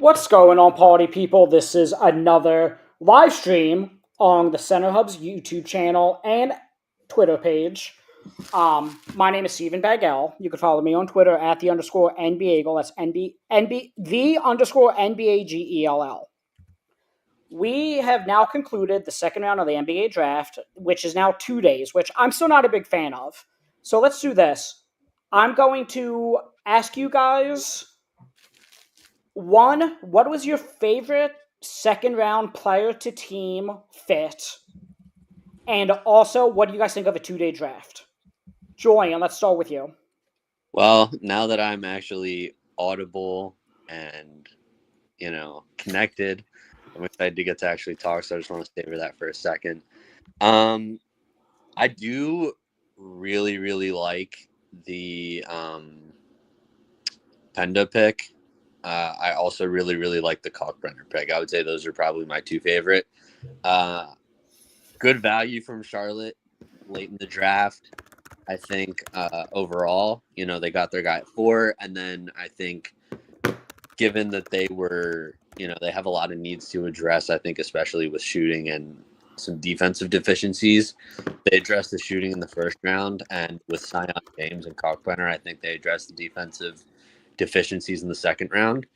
What's going on, party people? This is another live stream on the Center Hub's YouTube channel and Twitter page. My name is Steven Bagel. You can follow me on Twitter at the underscore NBAGel. That's the underscore NBAGELL. We have now concluded the second round of the NBA draft, which is now 2 days, which I'm still not a big fan of. So let's do this. I'm going to ask you guys one, what was your favorite second round player to team fit? And also, what do you guys think of a 2 day draft? Julian, let's start with you. Well, now that I'm actually audible and, connected, I'm excited to get to actually talk, so I just want to savor that for a second. I do really, really like the Penda pick. I also really, really like the Kalkbrenner pick. I would say those are probably my two favorite. Good value from Charlotte late in the draft. I think overall, they got their guy at 4. And then I think given that they were, they have a lot of needs to address, I think especially with shooting and some defensive deficiencies, they addressed the shooting in the first round. And with Zion James and Kalkbrenner, I think they addressed the defensive deficiencies in the second round.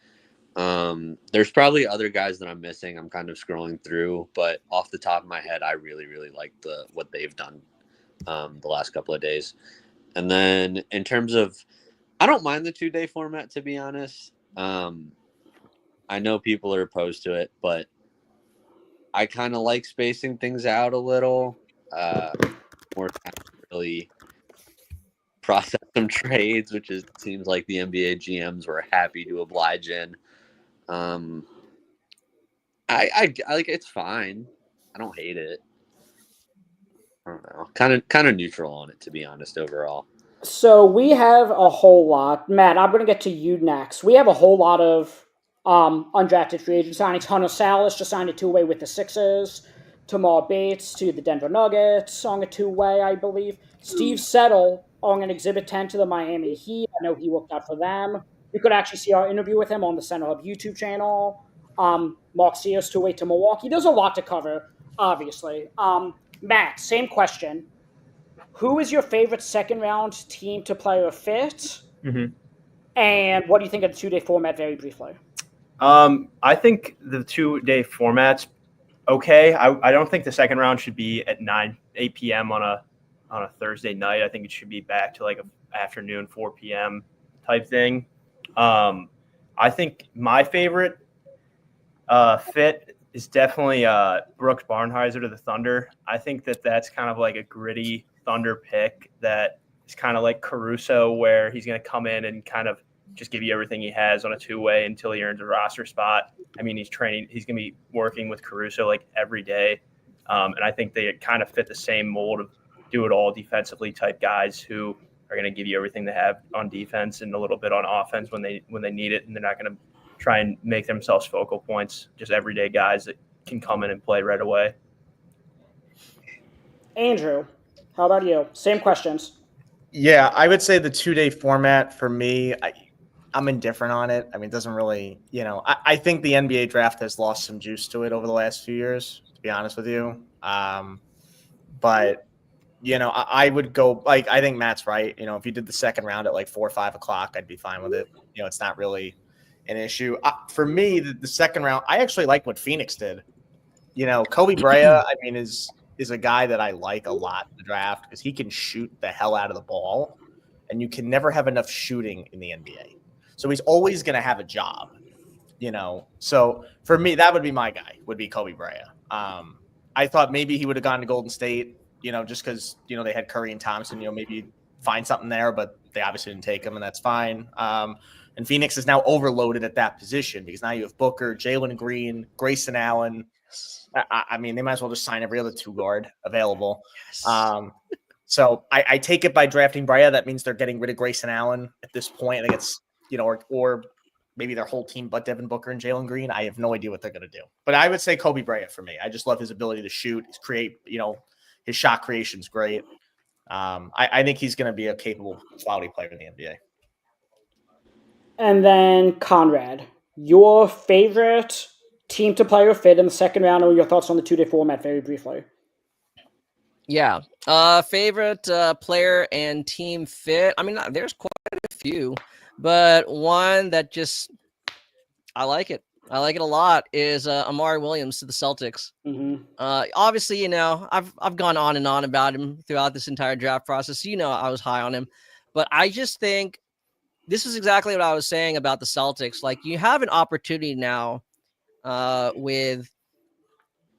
There's probably other guys that I'm missing. I'm kind of scrolling through, but off the top of my head, I really, really like what they've done the last couple of days. And then in terms of, I don't mind the 2-day format, to be honest. I know people are opposed to it, but I kind of like spacing things out a little, more time to really process some trades, which seems like the NBA GMs were happy to oblige in. I like, it's fine. I don't hate it. I don't know. Kind of neutral on it, to be honest, overall. So we have a whole lot. Matt, I'm going to get to you next. We have a whole lot of undrafted free agent signings. Hunter Salas just signed a 2-way with the Sixers. Tamar Bates to the Denver Nuggets on a 2-way, I believe. Steve Settle on an Exhibit 10 to the Miami Heat. I know he worked out for them. You could actually see our interview with him on the Center Hub YouTube channel. Mark Sears 2-way to Milwaukee. There's a lot to cover, obviously. Matt, same question. Who is your favorite second round team to player fit? Mm-hmm. And what do you think of the 2-day format, very briefly? I think the 2-day format's okay. I don't think the second round should be at 8 p.m. on a Thursday night. I think it should be back to like an afternoon, 4 p.m. type thing. I think my favorite fit is definitely Brooks Barnhizer to the Thunder. I think that's kind of like a gritty Thunder pick that is kind of like Caruso, where he's going to come in and kind of just give you everything he has on a 2-way until he earns a roster spot. I mean, he's going to be working with Caruso like every day. And I think they kind of fit the same mold of do it all defensively type guys who are going to give you everything they have on defense and a little bit on offense when they need it. And they're not going to try and make themselves focal points, just everyday guys that can come in and play right away. Andrew, how about you? Same questions. Yeah, I would say the 2-day format for me, I'm indifferent on it. I mean, it doesn't really, I think the NBA draft has lost some juice to it over the last few years, to be honest with you. But, I would go, like, I think Matt's right. If you did the second round at like 4 or 5 o'clock, I'd be fine with it. It's not really an issue. For me, the second round, I actually like what Phoenix did. Kobe Bryant, I mean, is a guy that I like a lot in the draft because he can shoot the hell out of the ball, and you can never have enough shooting in the NBA. So he's always going to have a job, So for me, that would be my guy, would be Kobe Bryant. I thought maybe he would have gone to Golden State, just because, they had Curry and Thompson, maybe find something there, but they obviously didn't take him, and that's fine. And Phoenix is now overloaded at that position because now you have Booker, Jalen Green, Grayson Allen. I mean, they might as well just sign every other 2-guard available. Yes. So I take it by drafting Bryant. That means they're getting rid of Grayson Allen at this point. I think it's, or maybe their whole team but Devin Booker and Jalen Green. I have no idea what they're going to do. But I would say Kobe Bryant for me. I just love his ability to shoot, create, his shot creation's great. I think he's going to be a capable, quality player in the NBA. And then Conrad, your favorite team to play or fit in the second round, and your thoughts on the 2-day format very briefly. Yeah. Favorite player and team fit. I mean, there's quite a few, but one that just I like it. I like it a lot is Amari Williams to the Celtics. Mm-hmm. Obviously, I've gone on and on about him throughout this entire draft process. I was high on him, but I just think this is exactly what I was saying about the Celtics. Like, you have an opportunity now with,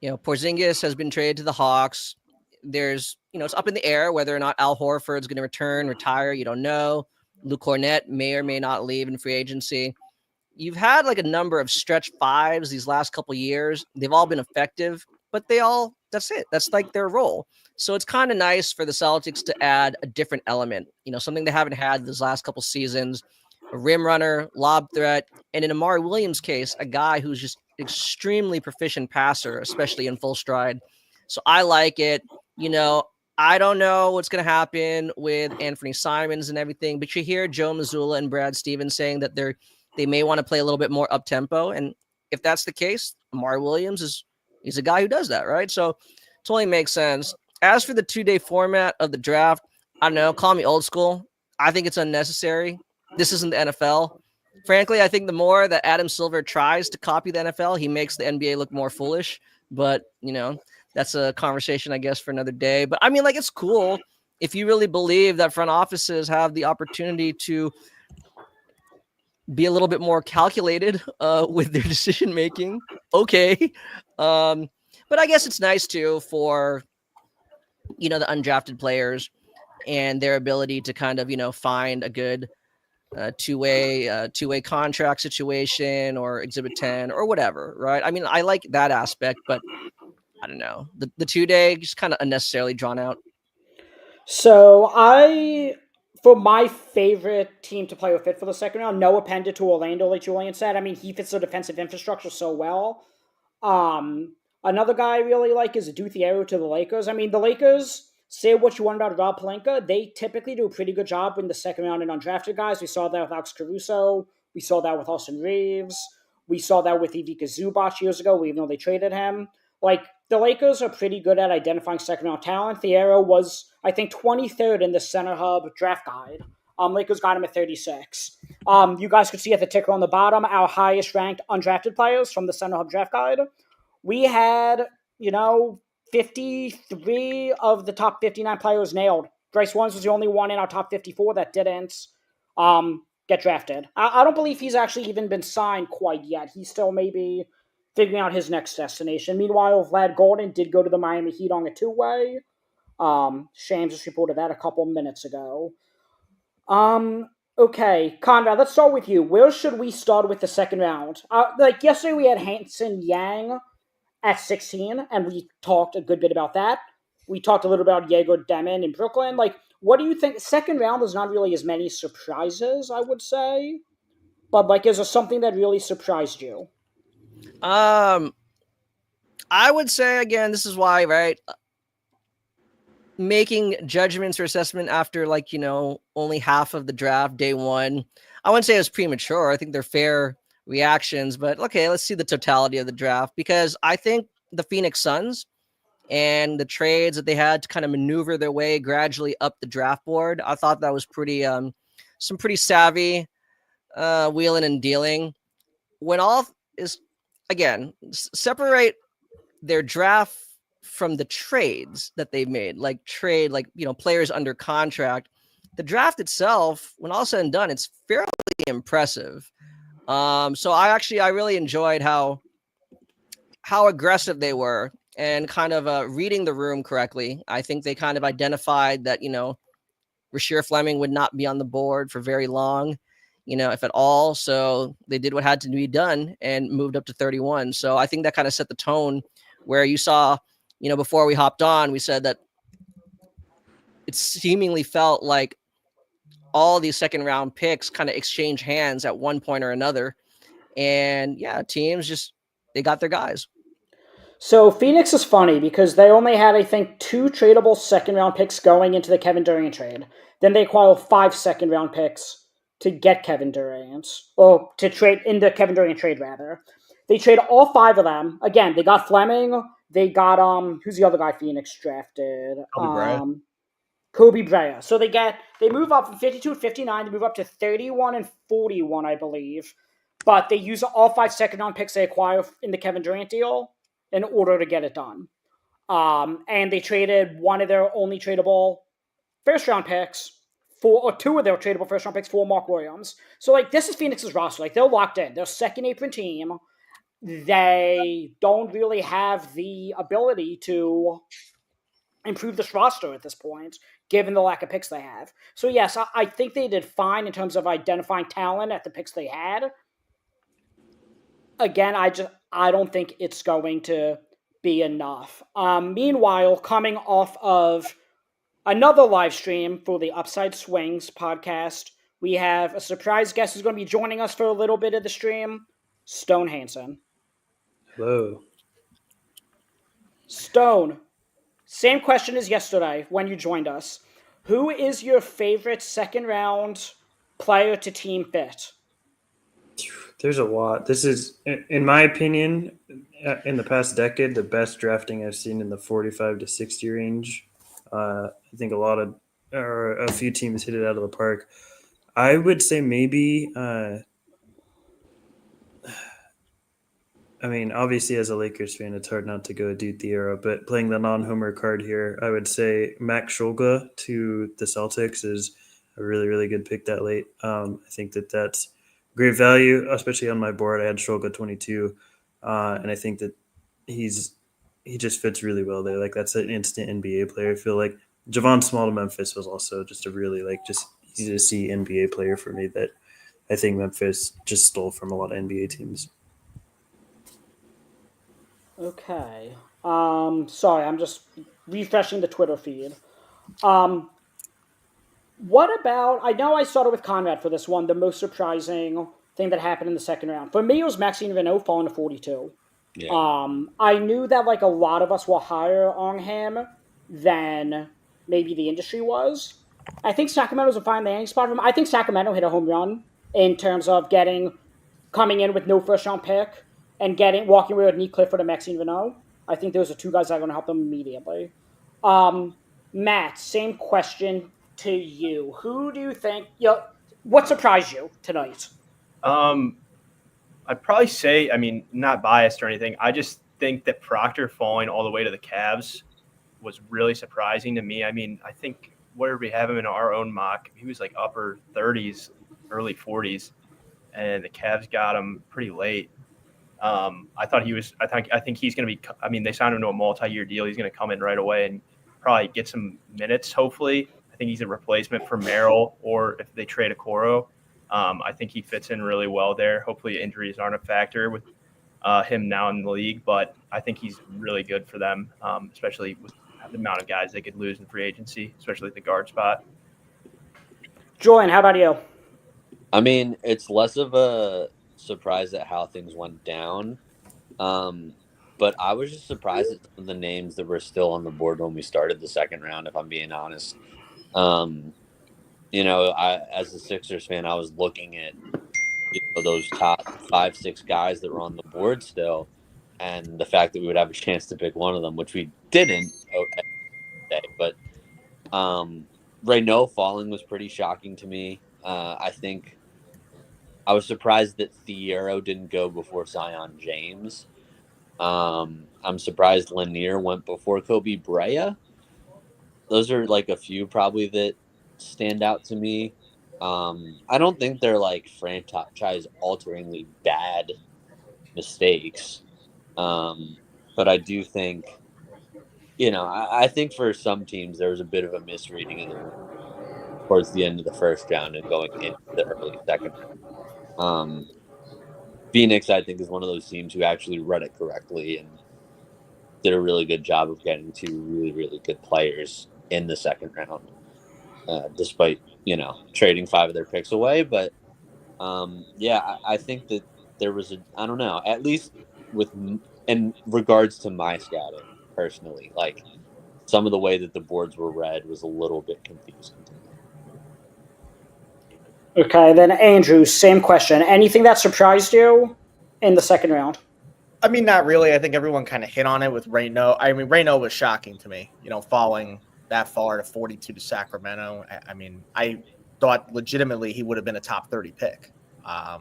Porzingis has been traded to the Hawks. There's, it's up in the air whether or not Al Horford's going to return, retire. You don't know. Luke Cornett may or may not leave in free agency. You've had like a number of stretch fives these last couple years. They've all been effective, but that's it. That's like their role. So it's kind of nice for the Celtics to add a different element, something they haven't had these last couple seasons, a rim runner, lob threat, and in Amari Williams' case, a guy who's just extremely proficient passer, especially in full stride. So I like it. I don't know what's going to happen with Anthony Simons and everything, but you hear Joe Mazzulla and Brad Stevens saying that they may want to play a little bit more up-tempo. And if that's the case, Amari Williams he's a guy who does that, right? So totally makes sense. As for the 2-day format of the draft, I don't know, call me old school. I think it's unnecessary. This isn't the NFL. Frankly, I think the more that Adam Silver tries to copy the NFL, he makes the NBA look more foolish. But, that's a conversation, I guess, for another day. But I mean, like, it's cool if you really believe that front offices have the opportunity to be a little bit more calculated with their decision making. Okay. But I guess it's nice too for, the undrafted players and their ability to kind of, find a good two-way contract situation or Exhibit 10 or whatever, right? I mean, I like that aspect, but I don't know. The 2-day just kind of unnecessarily drawn out. So for my favorite team to play or fit for the second round, no appended to Orlando, like Julian said. I mean, he fits the defensive infrastructure so well. Another guy I really like is Duthiero to the Lakers. I mean, the Lakers, say what you want about Rob Pelinka, they typically do a pretty good job in the second round and undrafted guys. We saw that with Alex Caruso. We saw that with Austin Reeves. We saw that with Ivica Zubac years ago, even though they traded him. Like, the Lakers are pretty good at identifying second-round talent. Thiero was, I think, 23rd in the Center Hub draft guide. Lakers got him at 36. You guys could see at the ticker on the bottom, our highest-ranked undrafted players from the Center Hub draft guide. We had, 53 of the top 59 players nailed. Bryce Warren was the only one in our top 54 that didn't get drafted. I don't believe he's actually even been signed quite yet. He's still maybe figuring out his next destination. Meanwhile, Vlad Gordon did go to the Miami Heat on a two-way. Shams just reported that a couple minutes ago. Okay, Conrad, let's start with you. Where should we start with the second round? Like yesterday, we had Hanson Yang at 16, and we talked a good bit about that. We talked a little about Diego Demon in Brooklyn. Like, what do you think? Second round, there's not really as many surprises, I would say. But, like, is there something that really surprised you? I would say, again, this is why, right? Making judgments or assessment after, like, only half of the draft, day one, I wouldn't say it was premature. I think they're fair reactions, but okay, let's see the totality of the draft, because I think the Phoenix Suns and the trades that they had to kind of maneuver their way gradually up the draft board, I thought that was pretty, some pretty savvy wheeling and dealing. When all is, again, separate their draft from the trades that they've made, like players under contract. The draft itself, when all said and done, it's fairly impressive. So I really enjoyed how aggressive they were and kind of reading the room correctly. I think they kind of identified that, Rasheer Fleming would not be on the board for very long, if at all. So they did what had to be done and moved up to 31. So I think that kind of set the tone where you saw, before we hopped on, we said that it seemingly felt like all these second round picks kind of exchange hands at one point or another. And yeah, teams they got their guys. So Phoenix is funny because they only had, I think, 2 tradable second round picks going into the Kevin Durant trade. Then they acquired 5 second round picks to get Kevin Durant, or to trade in the Kevin Durant trade rather. They traded all 5 of them. Again, they got Fleming. They got who's the other guy Phoenix drafted? Kobe Bryant. Kobe Bryant. So they move up from 52 and 59. They move up to 31 and 41, I believe. But they use all 5 second-round picks they acquire in the Kevin Durant deal in order to get it done. And they traded one of their only tradable first-round picks or 2 of their tradable first-round picks for Mark Williams. So, like, this is Phoenix's roster. Like, they're locked in. They're second apron team. They don't really have the ability to improve this roster at this point, given the lack of picks they have. So, yes, I think they did fine in terms of identifying talent at the picks they had. Again, I don't think it's going to be enough. Meanwhile, coming off of another live stream for the Upside Swings podcast, we have a surprise guest who's going to be joining us for a little bit of the stream, Stone Hansen. Hello. Stone, same question as yesterday when you joined us. Who is your favorite second-round player to team fit? There's a lot. This is, in my opinion, in the past decade, the best drafting I've seen in the 45 to 60 range. I think a few teams hit it out of the park. I would say maybe, obviously as a Lakers fan, it's hard not to go Dude Theodore, but playing the non-homer card here, I would say Max Shulga to the Celtics is a really, really good pick that late. I think that's great value, especially on my board. I had Shulga 22, and I think that he just fits really well there. Like, that's an instant NBA player. I feel like Javon Small to Memphis was also just a really, just easy to see NBA player for me that I think Memphis just stole from a lot of NBA teams. Okay. Sorry, I'm just refreshing the Twitter feed. What about, I know I started with Conrad for this one, the most surprising thing that happened in the second round. For me, it was Maxime Renault falling to 42. Yeah. I knew that, a lot of us were higher on him than maybe the industry was. I think Sacramento's a fine landing spot for him. I think Sacramento hit a home run in terms of coming in with no first-round pick and walking away with Nick Clifford and Maxime Renault. I think those are 2 guys that are going to help them immediately. Matt, same question to you. Who do you think, what surprised you tonight? I'd probably say, not biased or anything, I just think that Proctor falling all the way to the Cavs was really surprising to me. I think where we have him in our own mock, he was like upper 30s, early 40s, and the Cavs got him pretty late. I think he's going to be, they signed him to a multi-year deal. He's going to come in right away and probably get some minutes, hopefully. I think he's a replacement for Merrill, or if they trade Okoro, I think he fits in really well there. Hopefully injuries aren't a factor with him now in the league, but I think he's really good for them, especially with the amount of guys they could lose in free agency, especially at the guard spot. Julian, how about you? It's less of a surprise at how things went down, but I was just surprised at some of the names that were still on the board when we started the second round, if I'm being honest. As a Sixers fan, I was looking at those top 5-6 guys that were on the board still, and the fact that we would have a chance to pick one of them, which we didn't. Okay, but Renault falling was pretty shocking to me. I think I was surprised that Thiero didn't go before Zion James. I'm surprised Lanier went before Kobe Bryant. Those are a few probably that stand out to me. I don't think they're franchise-alteringly bad mistakes. But I do think, I think for some teams there was a bit of a misreading towards the end of the first round and going into the early second round. Phoenix, I think, is one of those teams who actually read it correctly and did a really good job of getting 2 really, really good players in the second round, despite, trading 5 of their picks away. But, I think that there was I don't know, at least in regards to my scouting personally, some of the way that the boards were read was a little bit confusing to me. Okay, then Andrew, same question. Anything that surprised you in the second round? I mean, not really. I think everyone kind of hit on it with Reyno. I mean, Reyno was shocking to me, falling that far to 42 to Sacramento. I mean, I thought legitimately he would have been a top 30 pick. I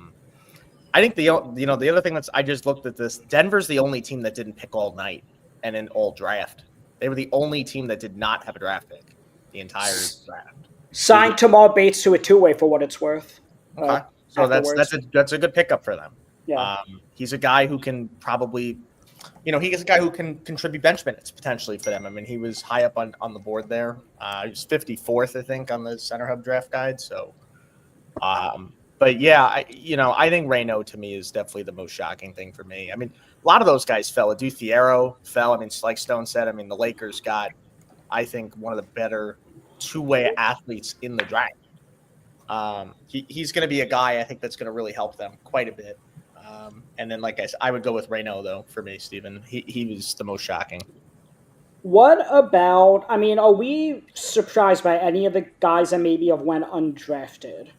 think the other thing I just looked at this. Denver's the only team that didn't pick all night and an all draft. They were the only team that did not have a draft pick the entire draft. Signed Tamar Bates to a two-way for what it's worth. Okay, so afterwards. that's a good pickup for them. Yeah. He's a guy who can probably, he's a guy who can contribute bench minutes potentially for them. I mean, he was high up on the board there. He was 54th, I think, on the Center Hub draft guide. So, but yeah, I think Reyno to me is definitely the most shocking thing for me. I mean, a lot of those guys fell. Adu Thiero fell. I mean, like Stone said, I mean, the Lakers got, I think, one of the better two-way athletes in the draft. He's going to be a guy I think that's going to really help them quite a bit. And then, like I said, I would go with Reyno, though, for me, Stephen. He was the most shocking. What about, I mean, are we surprised by any of the guys that maybe have went undrafted?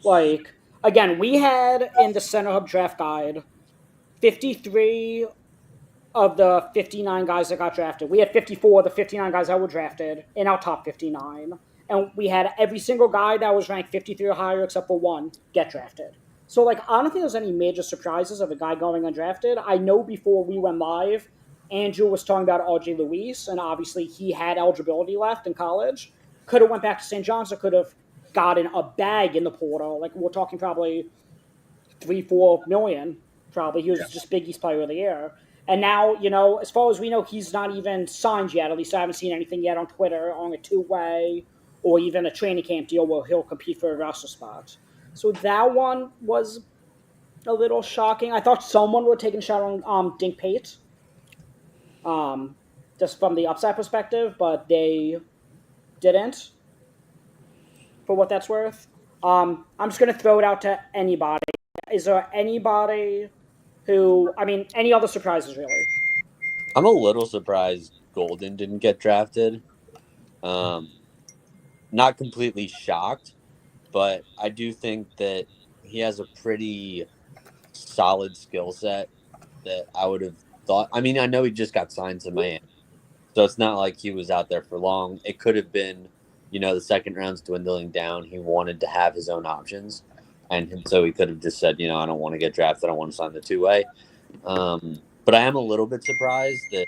Like, again, we had in the Center Hub draft guide 53 of the 59 guys that got drafted. We had 54 of the 59 guys that were drafted in our top 59. And we had every single guy that was ranked 53 or higher except for one get drafted. So, like, I don't think there's any major surprises of a guy going undrafted. I know before we went live, Andrew was talking about RJ Luis, and obviously he had eligibility left in college. Could have went back to St. John's or could have gotten a bag in the portal. Like, we're talking probably 3-4 million, probably. He was just Big East Player of the Year. And now, as far as we know, he's not even signed yet. At least I haven't seen anything yet on Twitter on a two-way or even a training camp deal where he'll compete for a roster spot. So that one was a little shocking. I thought someone would take a shot on Dink Pate, just from the upside perspective, but they didn't, for what that's worth. I'm just going to throw it out to anybody. Is there anybody who, I mean, any other surprises, really? I'm a little surprised Golden didn't get drafted. Not completely shocked, but I do think that he has a pretty solid skill set that I would have thought. I mean, I know he just got signed to Miami, so it's not like he was out there for long. It could have been, the second round's dwindling down. He wanted to have his own options, and so he could have just said, I don't want to get drafted. I want to sign the two-way. But I am a little bit surprised that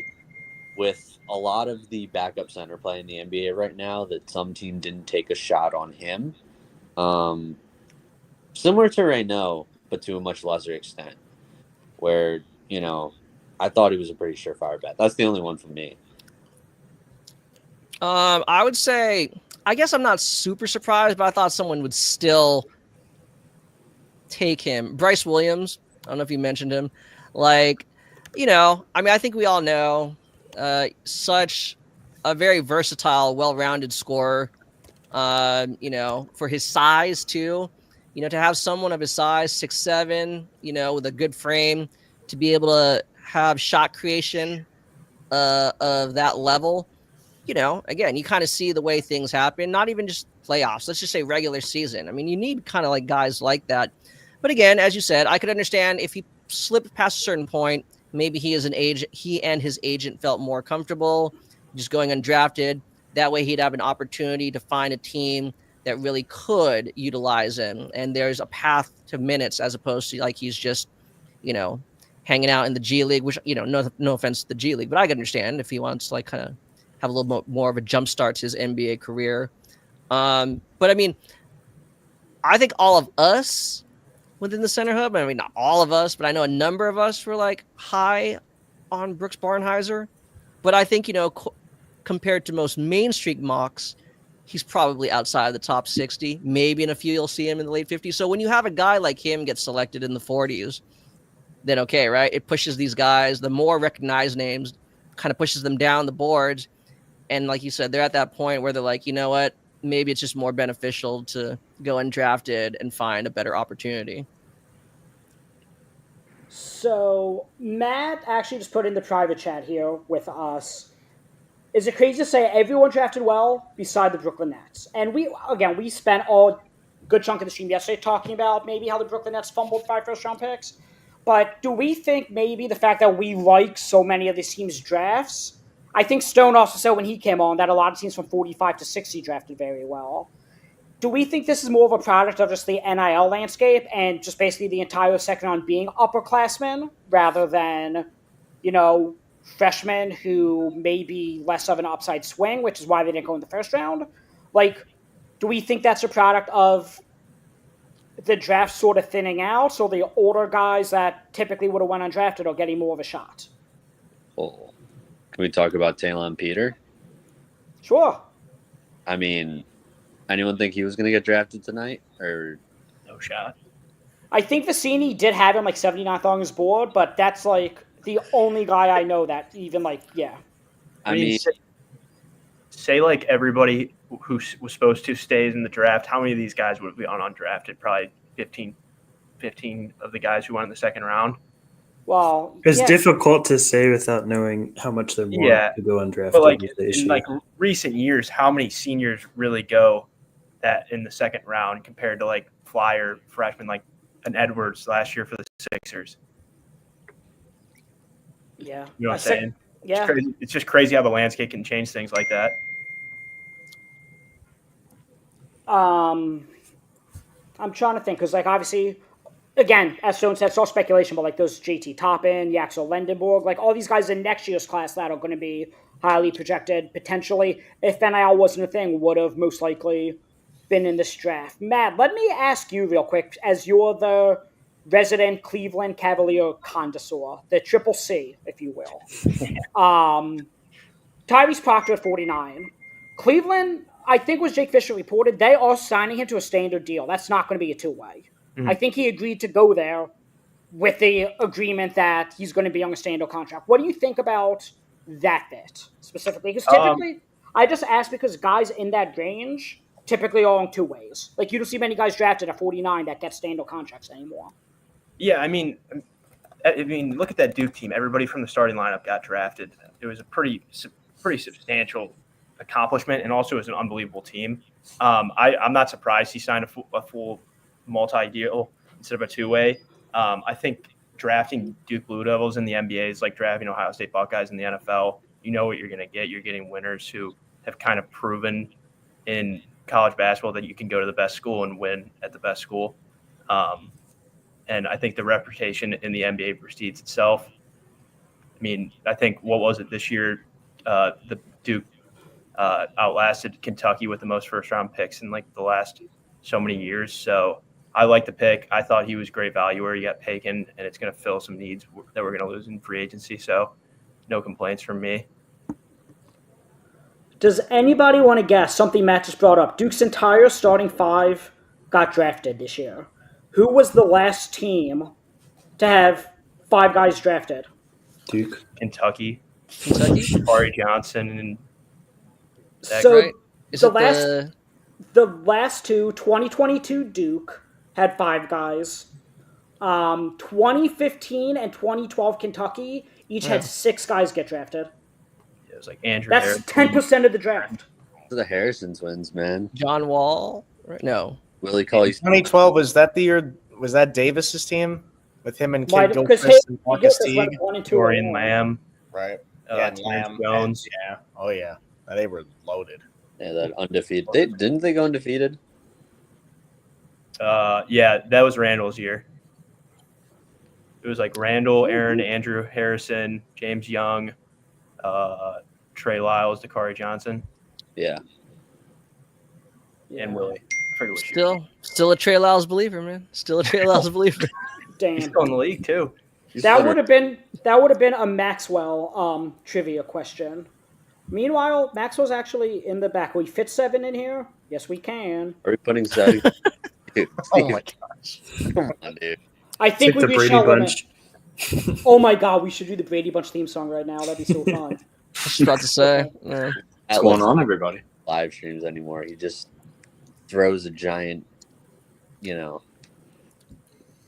with a lot of the backup center play in the NBA right now, that some team didn't take a shot on him. Similar to Reyno, but to a much lesser extent, where, I thought he was a pretty surefire bet. That's the only one for me. I would say, I guess I'm not super surprised, but I thought someone would still take him. Bryce Williams, I don't know if you mentioned him. Like, I mean, I think we all know such a very versatile, well-rounded scorer, for his size too. To have someone of his size, 6'7", with a good frame, to be able to have shot creation of that level, again, you kind of see the way things happen, not even just playoffs. Let's just say regular season. I mean, you need kind of like guys like that. But again, as you said, I could understand if he slipped past a certain point, maybe he and his agent felt more comfortable just going undrafted. That way he'd have an opportunity to find a team that really could utilize him. And there's a path to minutes as opposed to like he's just, hanging out in the G League, which, no offense to the G League, but I can understand if he wants to like kind of have a little more of a jump start to his NBA career. But I mean, I think all of us within the Center Hub, I mean, not all of us, but I know a number of us were like high on Brooks Barnhizer. But I think, compared to most mainstream mocks, he's probably outside of the top 60. Maybe in a few you'll see him in the late 50s. So when you have a guy like him get selected in the 40s, then okay, right? It pushes these guys, the more recognized names, kind of pushes them down the boards. And like you said, they're at that point where they're like, you know what? Maybe it's just more beneficial to go undrafted and find a better opportunity. So Matt actually just put in the private chat here with us. Is it crazy to say everyone drafted well beside the Brooklyn Nets? And we spent all good chunk of the stream yesterday talking about maybe how the Brooklyn Nets fumbled 5 first-round picks. But do we think maybe the fact that we like so many of these teams' drafts? I think Stone also said when he came on that a lot of teams from 45 to 60 drafted very well. Do we think this is more of a product of just the NIL landscape and just basically the entire second round being upperclassmen rather than, freshmen who may be less of an upside swing, which is why they didn't go in the first round? Like, do we think that's a product of the draft sort of thinning out, so the older guys that typically would have went undrafted are getting more of a shot? Oh. Can we talk about Talon Peter? Sure. I mean, anyone think he was going to get drafted tonight? Or No shot. I think Vicini did have him 79th on his board, but that's the only guy I know that even yeah. I mean, say everybody who was supposed to stays in the draft. How many of these guys would be on undrafted? Probably 15 of the guys who went in the second round. Well, It's yeah. difficult to say without knowing how much they're more Yeah. to go undrafted. But is the in issue. recent years, how many seniors really go that in the second round compared to flyer freshmen like an Edwards last year for the Sixers? Yeah. You know what I'm saying? Yeah. It's just crazy how the landscape can change things like that. I'm trying to think because, obviously, again, as Stone said, it's all speculation, but those JT Toppin, Yaxel Lendenborg, all these guys in next year's class that are going to be highly projected potentially, if NIL wasn't a thing, would have most likely been in this draft. Matt, let me ask you real quick, as you're the resident Cleveland Cavalier connoisseur, the Triple C, if you will. Tyrese Proctor at 49. Cleveland, I think was Jake Fisher reported, they are signing him to a standard deal. That's not going to be a two-way. Mm-hmm. I think he agreed to go there with the agreement that he's going to be on a standard contract. What do you think about that bit specifically? Because typically, I just ask because guys in that range typically are on two ways. You don't see many guys drafted at 49 that get standard contracts anymore. Yeah, I mean, look at that Duke team. Everybody from the starting lineup got drafted. It was a pretty substantial accomplishment, and also it was an unbelievable team. I'm not surprised he signed a full multi-deal instead of a two-way. I think drafting Duke Blue Devils in the NBA is like drafting Ohio State Buckeyes in the NFL. You know what you're going to get. You're getting winners who have kind of proven in college basketball that you can go to the best school and win at the best school. And I think the reputation in the NBA precedes itself. I mean, I think, what was it this year? The Duke outlasted Kentucky with the most first-round picks in the last so many years. So I like the pick. I thought he was great value where he got taken, and it's going to fill some needs that we're going to lose in free agency. So no complaints from me. Does anybody want to guess something Matt just brought up? Duke's entire starting five got drafted this year. Who was the last team to have 5 guys drafted? Duke. Kentucky. Kentucky? Johnson. And so right? Is the it the last two, 2022 Duke had 5 guys. 2015 and 2012 Kentucky each had 6 guys get drafted. It was Andrew That's Harrison. 10% of the draft. the Harrison twins, man. John Wall? No. Willie Cauley. 2012, was that the year? Was that Davis's team with him and Why- Kid because Gilchrist and Marcus Gilchrist went Teague? 1 and 2 Dorian overall. Lamb. Right. Terrence Jones. Yeah. Oh yeah. They were loaded. Yeah, that undefeated. Didn't they go undefeated? Yeah, that was Randall's year. It was Randall, Aaron, Andrew Harrison, James Young, Trey Lyles, Dakari Johnson, Yeah. and Willie. I forget what year. Still a Trey Lyles believer, man. Still a Trey Lyles believer. Damn. He's still in the league too. That would have been a Maxwell trivia question. Meanwhile, Maxwell's actually in the back. We fit 7 in here? Yes, we can. Are we putting 7? Dude, Oh my gosh. come on, dude. I think Like we the reached Brady our limit. Bunch. Oh my god, we should do the Brady Bunch theme song right now. That'd be so fun. I was about to say. Yeah. What's going on, everybody? Live streams anymore. He just throws a giant,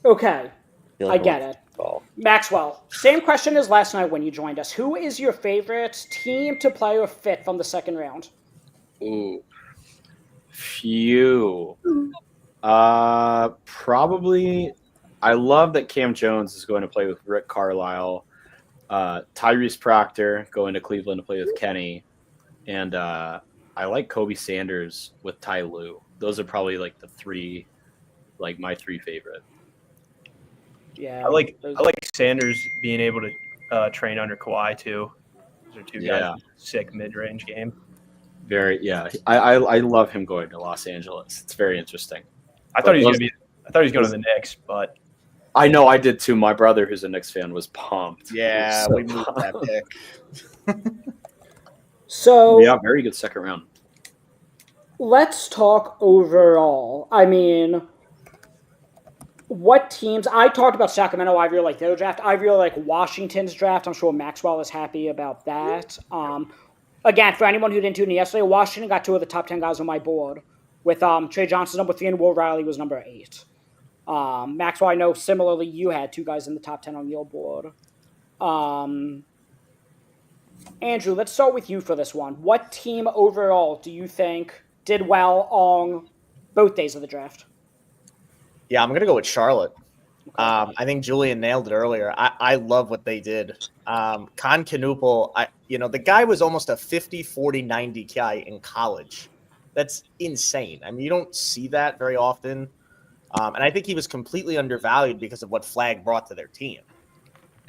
Okay, feel I like a get it. ball. Maxwell, same question as last night when you joined us. Who is your favorite team to play or fit from the second round? Ooh, few. Probably. I love that Cam Jones is going to play with Rick Carlisle. Tyrese Proctor going to Cleveland to play with Kenny, and I like Kobe Sanders with Ty Lue. Those are probably like the three, like my three favorite. Yeah, I like Sanders being able to train under Kawhi too. Those are two guys Yeah. with sick mid-range game. Very, yeah. I love him going to Los Angeles. It's very interesting. I thought he was those- going to go to the Knicks, but I know I did too. My brother, who's a Knicks fan, was pumped. Yeah, So we moved that pumped. pick. So Yeah, very good second round. let's talk overall. I mean, what teams? I talked about Sacramento. I really like their draft. I really like Washington's draft. I'm sure Maxwell is happy about that. Again, for anyone who didn't tune in yesterday, Washington got 2 of the top 10 guys on my board, with Trey Johnson number 3 and Will Riley was number 8. Maxwell, I know similarly you had 2 guys in the top 10 on your board. Andrew, let's start with you for this one. What team overall do you think did well on both days of the draft? Yeah, I'm gonna go with Charlotte. I think Julian nailed it earlier. I love what they did. Con Knuppel, the guy was almost a 50, 40, 90 guy in college. That's insane. I mean, you don't see that very often. And I think he was completely undervalued because of what Flag brought to their team.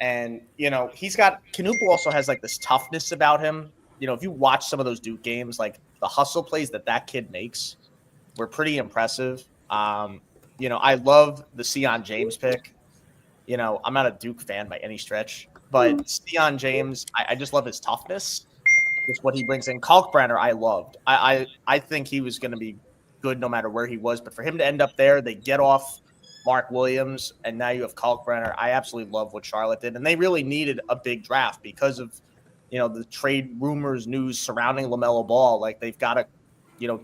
And, Knuppel also has like this toughness about him. If you watch some of those Duke games, like the hustle plays that kid makes were pretty impressive. I love the Sion James pick. I'm not a Duke fan by any stretch, but Sion James, I just love his toughness. Just what he brings in. Kalkbrenner, I loved. I think he was going to be good no matter where he was, but for him to end up there, they get off Mark Williams, and now you have Kalkbrenner. I absolutely love what Charlotte did, and they really needed a big draft because of the trade rumors, news surrounding LaMelo Ball. Like they've got to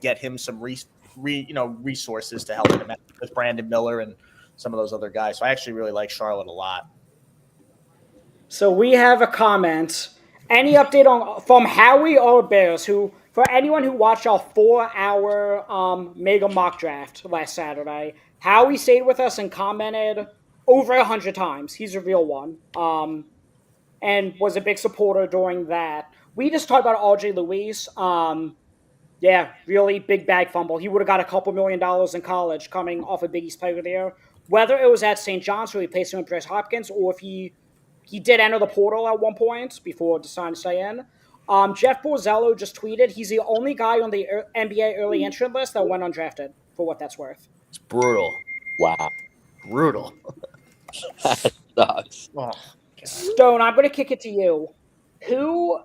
get him some resources to help him out with Brandon Miller and some of those other guys. So I actually really like Charlotte a lot. So we have a comment. Any update from Howie or Bears, who, for anyone who watched our 4-hour mega mock draft last Saturday, Howie stayed with us and commented over 100 times. He's a real one. And was a big supporter during that. We just talked about RJ Luis. Yeah, really big bag fumble. He would have got a couple $1 million in college coming off a Big East Player of the Year. Whether it was at St. John's where he placed him with Bryce Hopkins, or if he did enter the portal at one point before deciding to stay in. Jeff Borzello just tweeted he's the only guy on the NBA early entrant list that went undrafted, for what that's worth. It's brutal. Wow. Brutal. That sucks. Oh, Stone, I'm going to kick it to you. Who,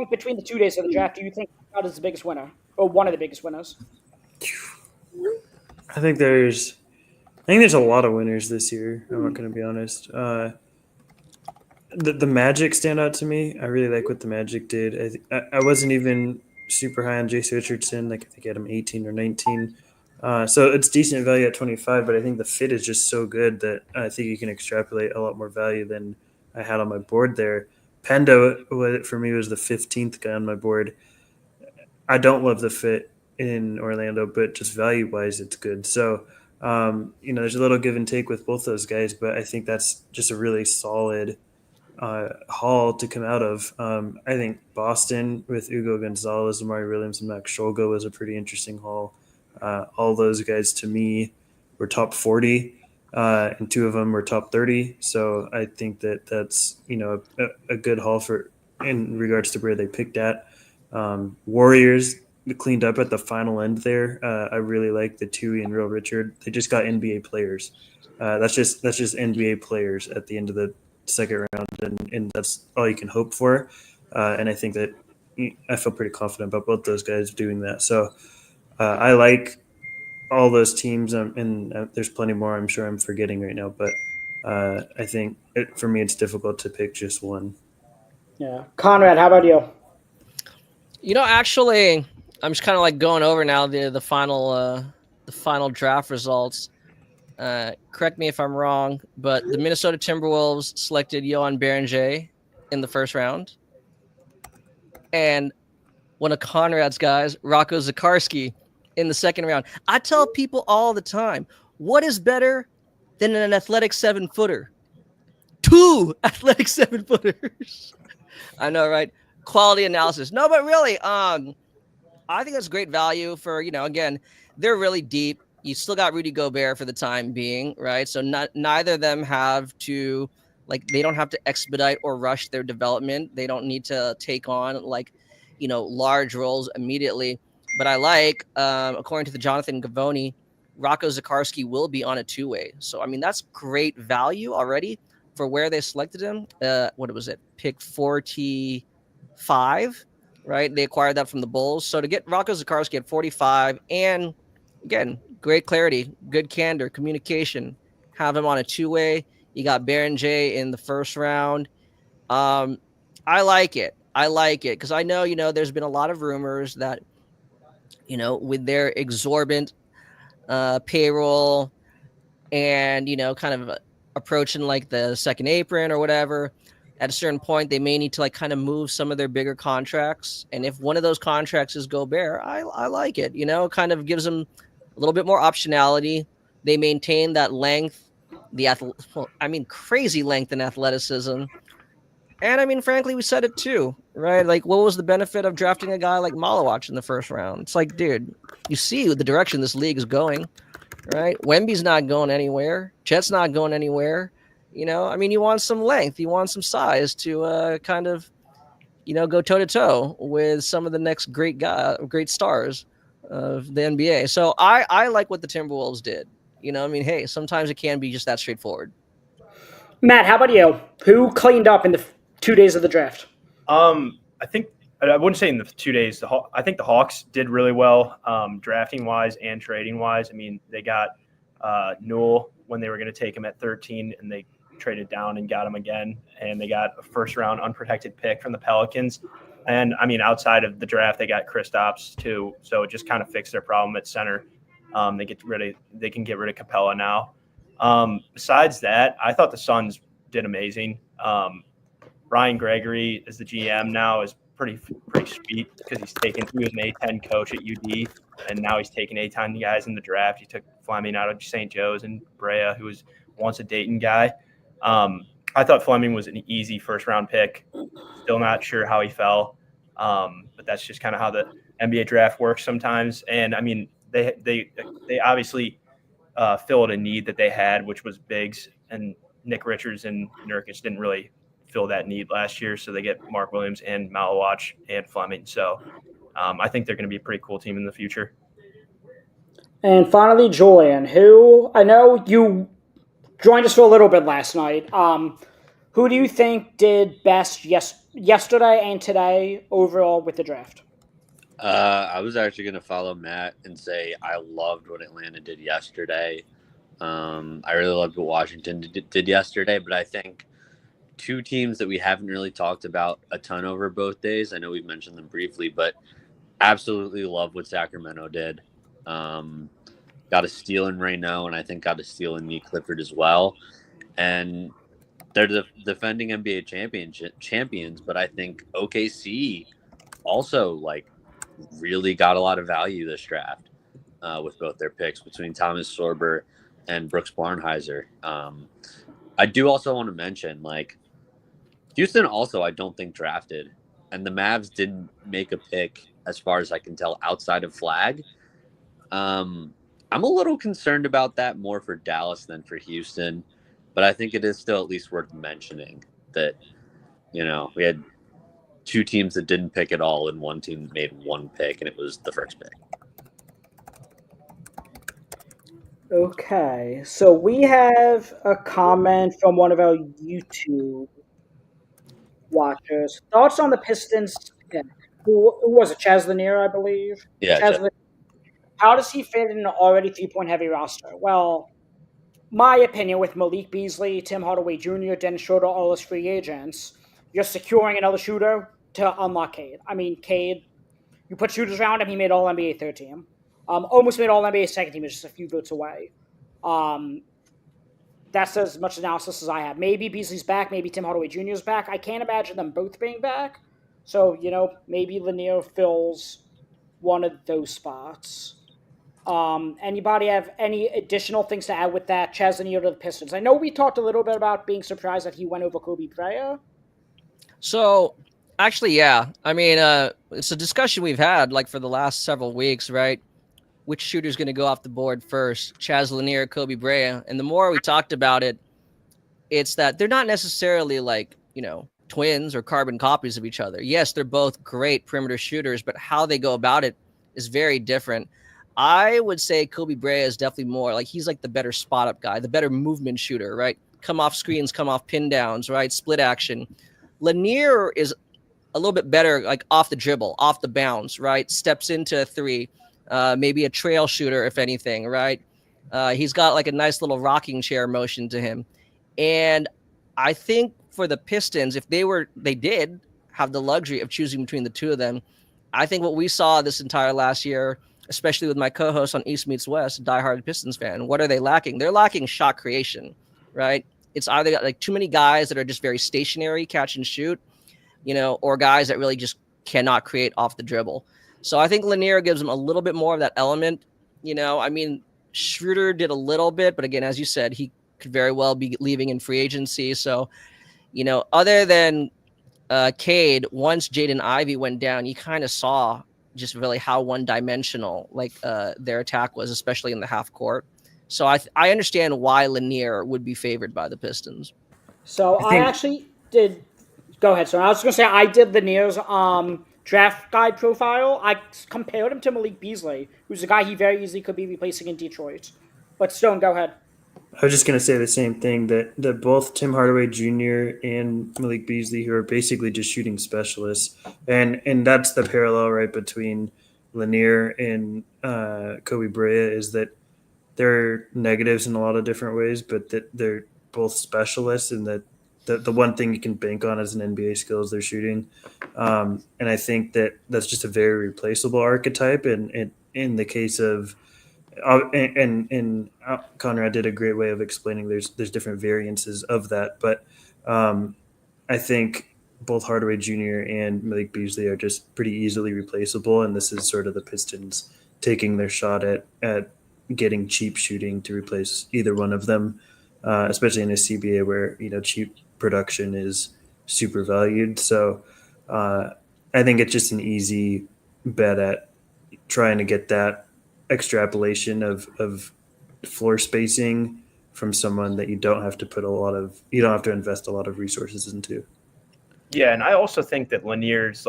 between the 2 days of the draft, do you think is the biggest winner, or one of the biggest winners? I think there's a lot of winners this year. I'm not going to be honest. The Magic stand out to me. I really like what the Magic did. I wasn't even super high on Jace Richardson. Like I think I had him 18 or 19. So it's decent value at 25, but I think the fit is just so good that I think you can extrapolate a lot more value than I had on my board there. Pendo, for me, was the 15th guy on my board. I don't love the fit in Orlando, but just value-wise, it's good. So, there's a little give and take with both those guys, but I think that's just a really solid haul to come out of. I think Boston with Ugo Gonzalez, Amari Williams, and Max Scholga was a pretty interesting haul. All those guys, to me, were top 40, and 2 of them were top 30. So I think that's, a good haul in regards to where they picked at. Warriors cleaned up at the final end there. I really like the Tui and Real Richard. They just got NBA players. That's just NBA players at the end of the second round, and that's all you can hope for. And I think that I feel pretty confident about both those guys doing that. So I like all those teams, and there's plenty more I'm sure I'm forgetting right now, but I think for me it's difficult to pick just one. Yeah. Conrad, how about you? Actually, I'm just kind of like going over now the final draft results. Correct me if I'm wrong, but the Minnesota Timberwolves selected Johan Berenger in the first round, and one of Conrad's guys, Rocco Zakarski, in the second round. I tell people all the time, what is better than an athletic 7-footer? 2 athletic 7-footers. I know, right? Quality analysis. No, but really, I think that's great value for, again, they're really deep. You still got Rudy Gobert for the time being, right? So neither of them have to, they don't have to expedite or rush their development. They don't need to take on large roles immediately. But I like, according to the Jonathan Gavoni, Rocco Zikarsky will be on a 2-way. So, I mean, that's great value already for where they selected him. What was it? Pick 45, right? They acquired that from the Bulls. So to get Rocco Zikarsky at 45 and, again, great clarity, good candor, communication, have him on a 2-way. You got Baron J in the first round. I like it. Because I know, there's been a lot of rumors that, with their exorbitant payroll and, kind of approaching the second apron or whatever, at a certain point, they may need to kind of move some of their bigger contracts. And if one of those contracts is Gobert, I like it, kind of gives them a little bit more optionality. They maintain that length, crazy length and athleticism. And I mean, frankly, we said it too, right? What was the benefit of drafting a guy like Malawach in the first round? It's dude, you see the direction this league is going, right? Wemby's not going anywhere. Chet's not going anywhere. You want some length. You want some size to kind of, go toe-to-toe with some of the next great stars of the NBA. So I like what the Timberwolves did. Hey, sometimes it can be just that straightforward. Matt, how about you? Who cleaned up in the 2 days of the draft? I think I wouldn't say in the 2 days. I think the Hawks did really well, drafting wise and trading wise. I mean, they got Newell when they were going to take him at 13, and they traded down and got him again. And they got a first round unprotected pick from the Pelicans. And I mean, outside of the draft, they got Kristaps too. So it just kind of fixed their problem at center. They can get rid of Capella now. Besides that, I thought the Suns did amazing. Ryan Gregory is the GM now is pretty sweet because he was an A-10 coach at UD, and now he's taking A-10 guys in the draft. He took Fleming out of St. Joe's and Brea, who was once a Dayton guy. I thought Fleming was an easy first-round pick. Still not sure how he fell, but that's just kind of how the NBA draft works sometimes. And, I mean, they obviously filled a need that they had, which was bigs, and Nick Richards and Nurkic didn't really fill that need last year, so they get Mark Williams and Malawach and Fleming. So I think they're going to be a pretty cool team in the future. And finally, Julian, who I know you joined us for a little bit last night. Who do you think did best yesterday and today overall with the draft? I was actually going to follow Matt and say I loved what Atlanta did yesterday. I really loved what Washington did yesterday, but I think two teams that we haven't really talked about a ton over both days. I know we've mentioned them briefly, but absolutely love what Sacramento did. Got a steal in Reyno, and I think got a steal in Nick Clifford as well. And they're the defending NBA champions, but I think OKC also really got a lot of value this draft with both their picks between Thomas Sorber and Brooks Barnhizer. I do also want to mention Houston also I don't think drafted, and the Mavs didn't make a pick as far as I can tell outside of Flag. I'm a little concerned about that more for Dallas than for Houston, but I think it is still at least worth mentioning that we had two teams that didn't pick at all, and one team made one pick, and it was the first pick. Okay, so we have a comment from one of our YouTube watchers. Thoughts on the Pistons pick? Who was it? Chaz Lanier, I believe. Yeah. Lanier. How does he fit in an already 3-point heavy roster? Well, my opinion with Malik Beasley, Tim Hardaway Jr., Dennis Schroeder, all those free agents, you're securing another shooter to unlock Cade. I mean, Cade, you put shooters around him, he made All-NBA third team. Almost made All-NBA second team, just a few votes away. That's as much analysis as I have. Maybe Beasley's back, maybe Tim Hardaway Jr. is back. I can't imagine them both being back. So, maybe Lanier fills one of those spots. Anybody have any additional things to add with that? Chaz Lanier to the Pistons. I know we talked a little bit about being surprised that he went over Kobe Bryant. So actually, yeah. I mean, it's a discussion we've had like for the last several weeks, right? Which shooter's going to go off the board first, Chaz Lanier, Kobe Bryant? And the more we talked about it, it's that they're not necessarily like, twins or carbon copies of each other. Yes, they're both great perimeter shooters, but how they go about it is very different. I would say Kobe Bryant is definitely more like he's like the better spot up guy, the better movement shooter, right? Come off screens, come off pin downs, right? Split action. Lanier is a little bit better, like off the dribble, off the bounce, right? Steps into a three, maybe a trail shooter, if anything, right? He's got like a nice little rocking chair motion to him. And I think for the Pistons, if they did have the luxury of choosing between the two of them, I think what we saw this entire last year, especially with my co-host on East Meets West, a diehard Pistons fan, what are they lacking? They're lacking shot creation, right? It's either got like too many guys that are just very stationary, catch and shoot, or guys that really just cannot create off the dribble. So I think Lanier gives them a little bit more of that element. I mean, Schroeder did a little bit, but again, as you said, he could very well be leaving in free agency. So, other than Cade, once Jaden Ivey went down, you kind of saw just really how one-dimensional their attack was, especially in the half court. So I understand why Lanier would be favored by the Pistons. So I actually did. Go ahead, sir. I was going to say I did Lanier's draft guide profile. I compared him to Malik Beasley, who's a guy he very easily could be replacing in Detroit. But Stone, go ahead. I was just going to say the same thing, that both Tim Hardaway Jr. and Malik Beasley, who are basically just shooting specialists, and that's the parallel right between Lanier and Kobe Bryant, is that they're negatives in a lot of different ways, but that they're both specialists, and that the one thing you can bank on as an NBA skill is their shooting. And I think that's just a very replaceable archetype. And in the case of and Conrad did a great way of explaining there's different variances of that, but I think both Hardaway Jr. and Malik Beasley are just pretty easily replaceable, and this is sort of the Pistons taking their shot at getting cheap shooting to replace either one of them, especially in a CBA where cheap production is super valued. So I think it's just an easy bet at trying to get that extrapolation of floor spacing from someone that you don't have to invest a lot of resources into. Yeah, and I also think that Lanier's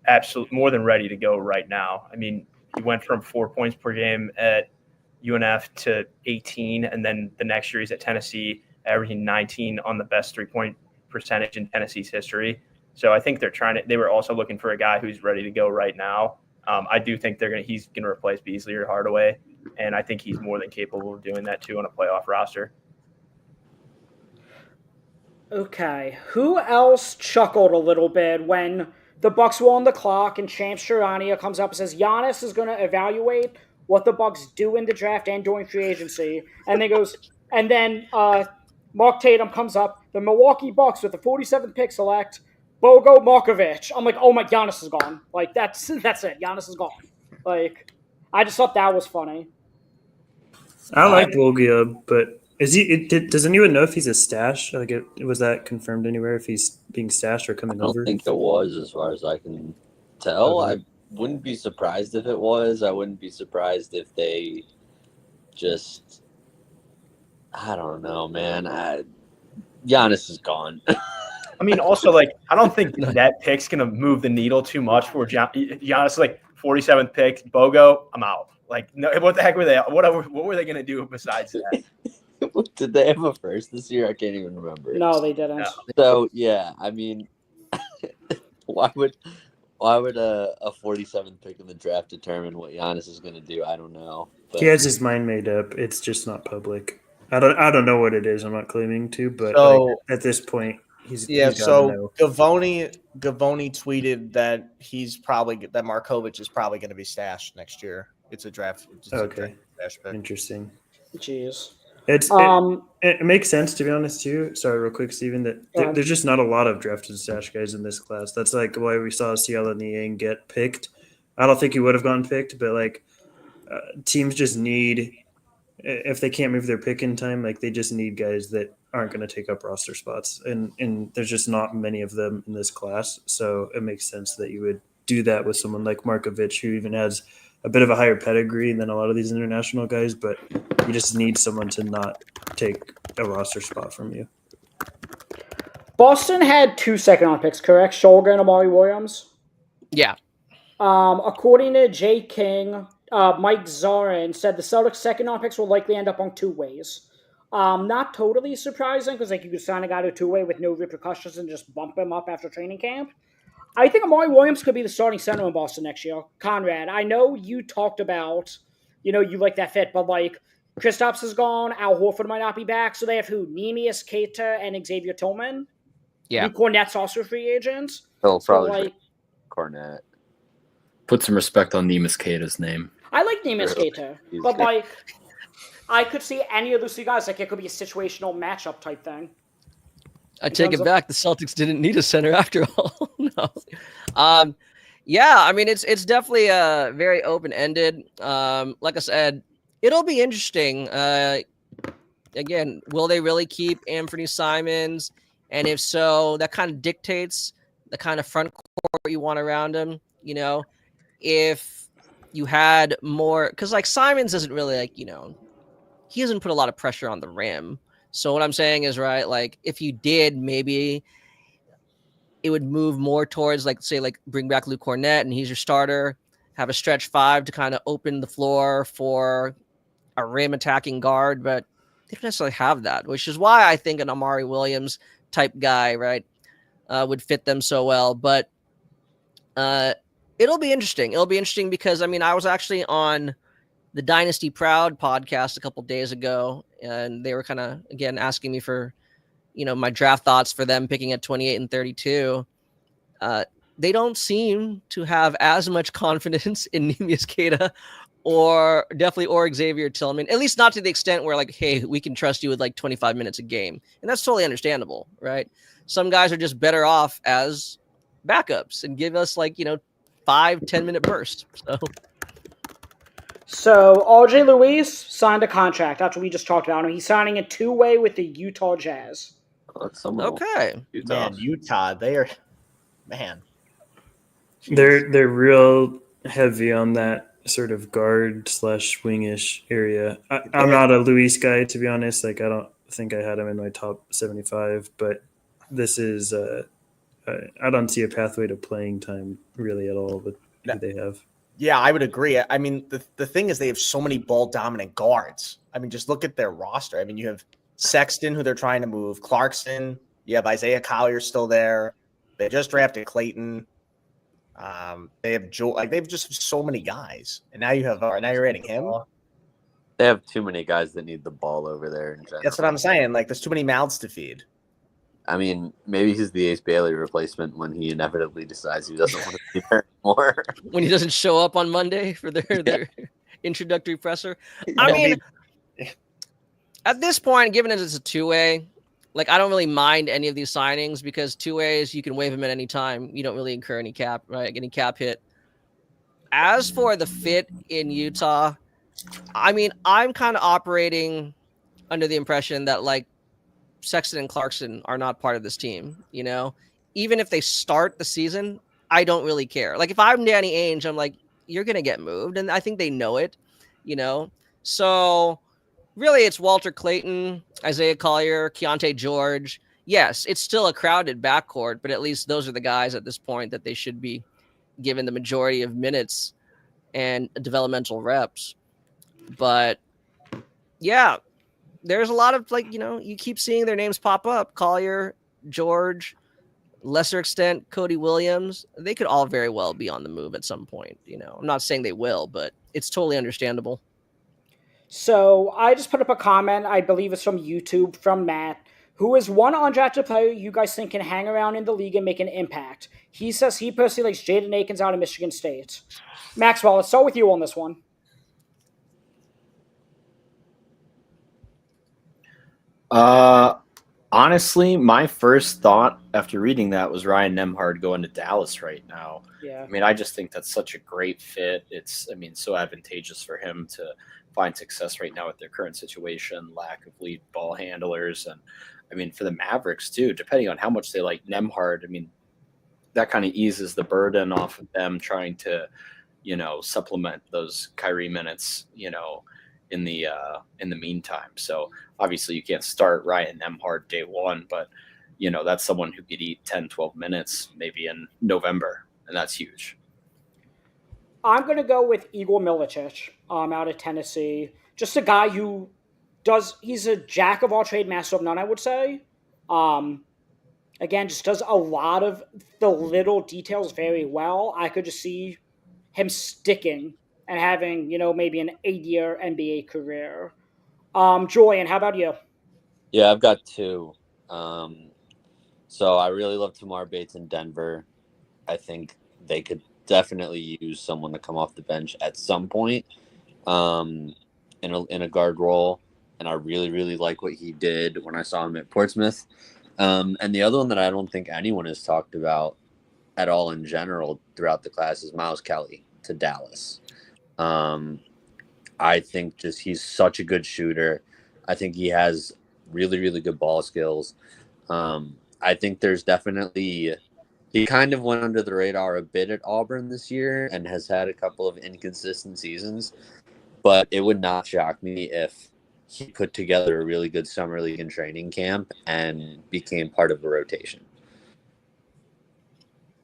absolutely more than ready to go right now. I mean, he went from 4 points per game at UNF to 18, and then the next year he's at Tennessee, averaging 19 on the best 3-point percentage in Tennessee's history. So I think they were also looking for a guy who's ready to go right now. I do think he's going to replace Beasley or Hardaway, and I think he's more than capable of doing that too on a playoff roster. Okay, who else chuckled a little bit when the Bucks were on the clock and Champs Charania comes up and says Giannis is going to evaluate what the Bucks do in the draft and during free agency, and then Mark Tatum comes up, the Milwaukee Bucks with the 47th pick select Bogo Markovic. I'm like, oh my, Giannis is gone. That's it. Giannis is gone. I just thought that was funny. I like Bogia, but does anyone know if he's a stash? Was that confirmed anywhere? If he's being stashed or coming over? I don't think it was, as far as I can tell. Okay. I wouldn't be surprised if it was. I wouldn't be surprised if they just. I don't know, man. Giannis is gone. I mean, also, I don't think that pick's going to move the needle too much for Giannis. 47th pick, Bogo, I'm out. No, what the heck were they? What were they going to do besides that? Did they have a first this year? I can't even remember. No, they didn't. No. So yeah, I mean, why would a 47th pick in the draft determine what Giannis is going to do? I don't know. But. He has his mind made up. It's just not public. I don't know what it is. I'm not claiming to, but at this point. So Gavoni tweeted that that Markovic is probably going to be stashed next year. It's a draft. Okay. Draft pick. Interesting. Jeez. It makes sense, to be honest too. Sorry, real quick, Steven, that there's just not a lot of drafted stash guys in this class. That's why we saw Ciala Niang get picked. I don't think he would have gotten picked, but teams just need, if they can't move their pick in time, like they just need guys that aren't going to take up roster spots, and there's just not many of them in this class. So it makes sense that you would do that with someone like Markovic, who even has a bit of a higher pedigree than a lot of these international guys, but you just need someone to not take a roster spot from you. Boston had 2 second-round picks, correct? Shulga and Amari Williams. Yeah. According to Jay King, Mike Zorin said the Celtics' second-round picks will likely end up on 2 ways. Not totally surprising because like you could sign a guy to a 2-way with no repercussions and just bump him up after training camp. I think Amari Williams could be the starting center in Boston next year. Conrad, I know you talked about, you like that fit, but like Kristaps is gone, Al Horford might not be back, so they have who? Neemias, Keita, and Xavier Tillman. Yeah. Luke Cornett's also free agent. He'll So probably like, Cornet. Put some respect on Neemias Keita's name. I like Neemias Keita, He's but good. like, I could see any of those 2 guys. Like, it could be a situational matchup type thing. I take terms it of- back. The Celtics didn't need a center after all. No. Yeah, I mean it's definitely very open ended. Like I said, it'll be interesting. Again, will they really keep Anthony Simons? And if so, that kind of dictates the kind of front court you want around him. If you had more, because like Simons isn't really like he doesn't put a lot of pressure on the rim. So what I'm saying is, right, like if you did, maybe it would move more towards like, say, like bring back Luke Cornett and he's your starter, have a stretch 5 to kind of open the floor for a rim attacking guard, but they don't necessarily have that, which is why I think an Amari Williams type guy, right, would fit them so well. But it'll be interesting. It'll be interesting because, I mean, I was actually on the Dynasty Proud podcast a couple days ago, and they were kind of, again, asking me for, my draft thoughts for them picking at 28 and 32. They don't seem to have as much confidence in Neemias Queta or Xavier Tillman, at least not to the extent where like, hey, we can trust you with like 25 minutes a game. And that's totally understandable, right? Some guys are just better off as backups and give us like, 5-10 minute bursts. So RJ Luis signed a contract. That's what we just talked about. And he's signing a 2-way with the Utah Jazz. That's someone Okay. Man, Utah, they are, man. They're real heavy on that sort of guard / wingish area. I'm not a Luis guy, to be honest. Like I don't think I had him in my top 75, but this is I don't see a pathway to playing time really at all with who they have. Yeah, I would agree. I mean, the thing is they have so many ball dominant guards. I mean, just look at their roster. I mean, you have Sexton, who they're trying to move, Clarkson. You have Isaiah Collier still there. They just drafted Clayton. They have Joel. Like they've just so many guys, and now you're adding him. They have too many guys that need the ball over there in general. That's what I'm saying. Like there's too many mouths to feed. I mean, maybe he's the Ace Bailey replacement when he inevitably decides he doesn't want to be there anymore. When he doesn't show up on Monday for their introductory presser. I mean, at this point, given that it's a 2-way, like I don't really mind any of these signings because 2-ways, you can waive them at any time. You don't really incur any cap, right? Any cap hit. As for the fit in Utah, I mean, I'm kind of operating under the impression that like Sexton and Clarkson are not part of this team, even if they start the season, I don't really care. Like if I'm Danny Ainge, I'm like, you're going to get moved. And I think they know it, so really it's Walter Clayton, Isaiah Collier, Keontae George. Yes, it's still a crowded backcourt, but at least those are the guys at this point that they should be given the majority of minutes and developmental reps. But yeah, there's a lot of like, you keep seeing their names pop up. Collier, George, lesser extent, Cody Williams. They could all very well be on the move at some point. I'm not saying they will, but it's totally understandable. So I just put up a comment. I believe it's from YouTube from Matt, who is one undrafted player you guys think can hang around in the league and make an impact. He says he personally likes Jaden Akins out of Michigan State. Maxwell, let's start with you on this one. Honestly, my first thought after reading that was Ryan Nemhard going to Dallas right now. Yeah. I mean, I just think that's such a great fit. It's, I mean, so advantageous for him to find success right now with their current situation, lack of lead ball handlers. And I mean, for the Mavericks too, depending on how much they like Nemhard, I mean, that kind of eases the burden off of them trying to, supplement those Kyrie minutes, in the meantime. So obviously you can't start Ryan Nemhard day one, but that's someone who could eat 10, 12 minutes maybe in November, and that's huge. I'm going to go with Igor Milicic out of Tennessee. Just a guy who he's a jack of all trade, master of none, I would say. Again, just does a lot of the little details very well. I could just see him sticking and having, maybe an 8-year NBA career. Julian, how about you? Yeah, I've got two. So I really love Tamar Bates in Denver. I think they could definitely use someone to come off the bench at some point in a guard role. And I really, really like what he did when I saw him at Portsmouth. And the other one that I don't think anyone has talked about at all in general throughout the class is Miles Kelly to Dallas. I think just he's such a good shooter. I think he has really, really good ball skills. I think there's definitely he kind of went under the radar a bit at Auburn this year and has had a couple of inconsistent seasons. But it would not shock me if he put together a really good summer league and training camp and became part of a rotation.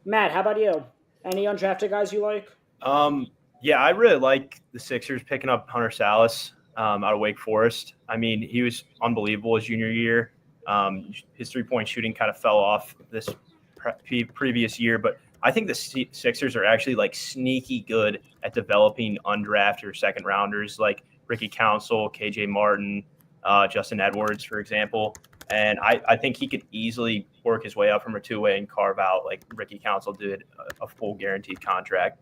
Matt, how about you? Any undrafted guys you like? Yeah, I really like the Sixers picking up Hunter Salas out of Wake Forest. I mean, he was unbelievable his junior year. His three-point shooting kind of fell off this previous year, but I think the Sixers are actually like sneaky good at developing undrafted or second rounders like Ricky Council, KJ Martin, Justin Edwards, for example. And I think he could easily work his way up from a two-way and carve out, like Ricky Council did, a full guaranteed contract.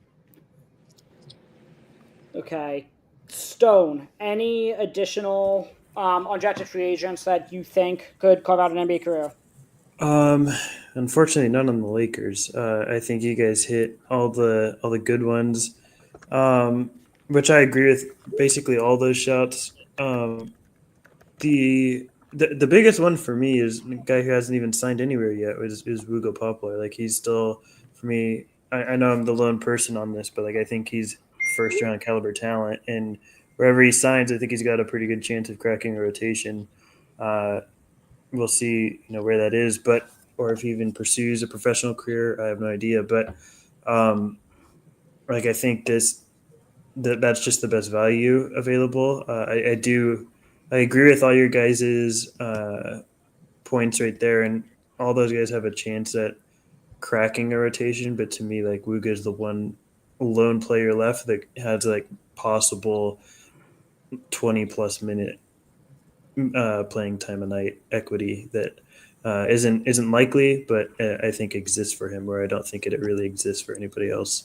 Okay. Stone, any additional undrafted free agents that you think could carve out an NBA career? Unfortunately, none on the Lakers. I think you guys hit all the good ones, which I agree with basically all those shots. The biggest one for me is a guy who hasn't even signed anywhere yet is Wugo Poplar. Like he's still, for me, I know I'm the lone person on this, but like I think he's first round caliber talent, and wherever he signs, I think he's got a pretty good chance of cracking a rotation. We'll see, where that is, or if he even pursues a professional career, I have no idea. But I think that's just the best value available. I agree with all your guys' points right there, and all those guys have a chance at cracking a rotation. But to me, like Wuga is the one lone player left that has like possible 20+ minute playing time a night equity that isn't likely, but I think exists for him, where I don't think it really exists for anybody else.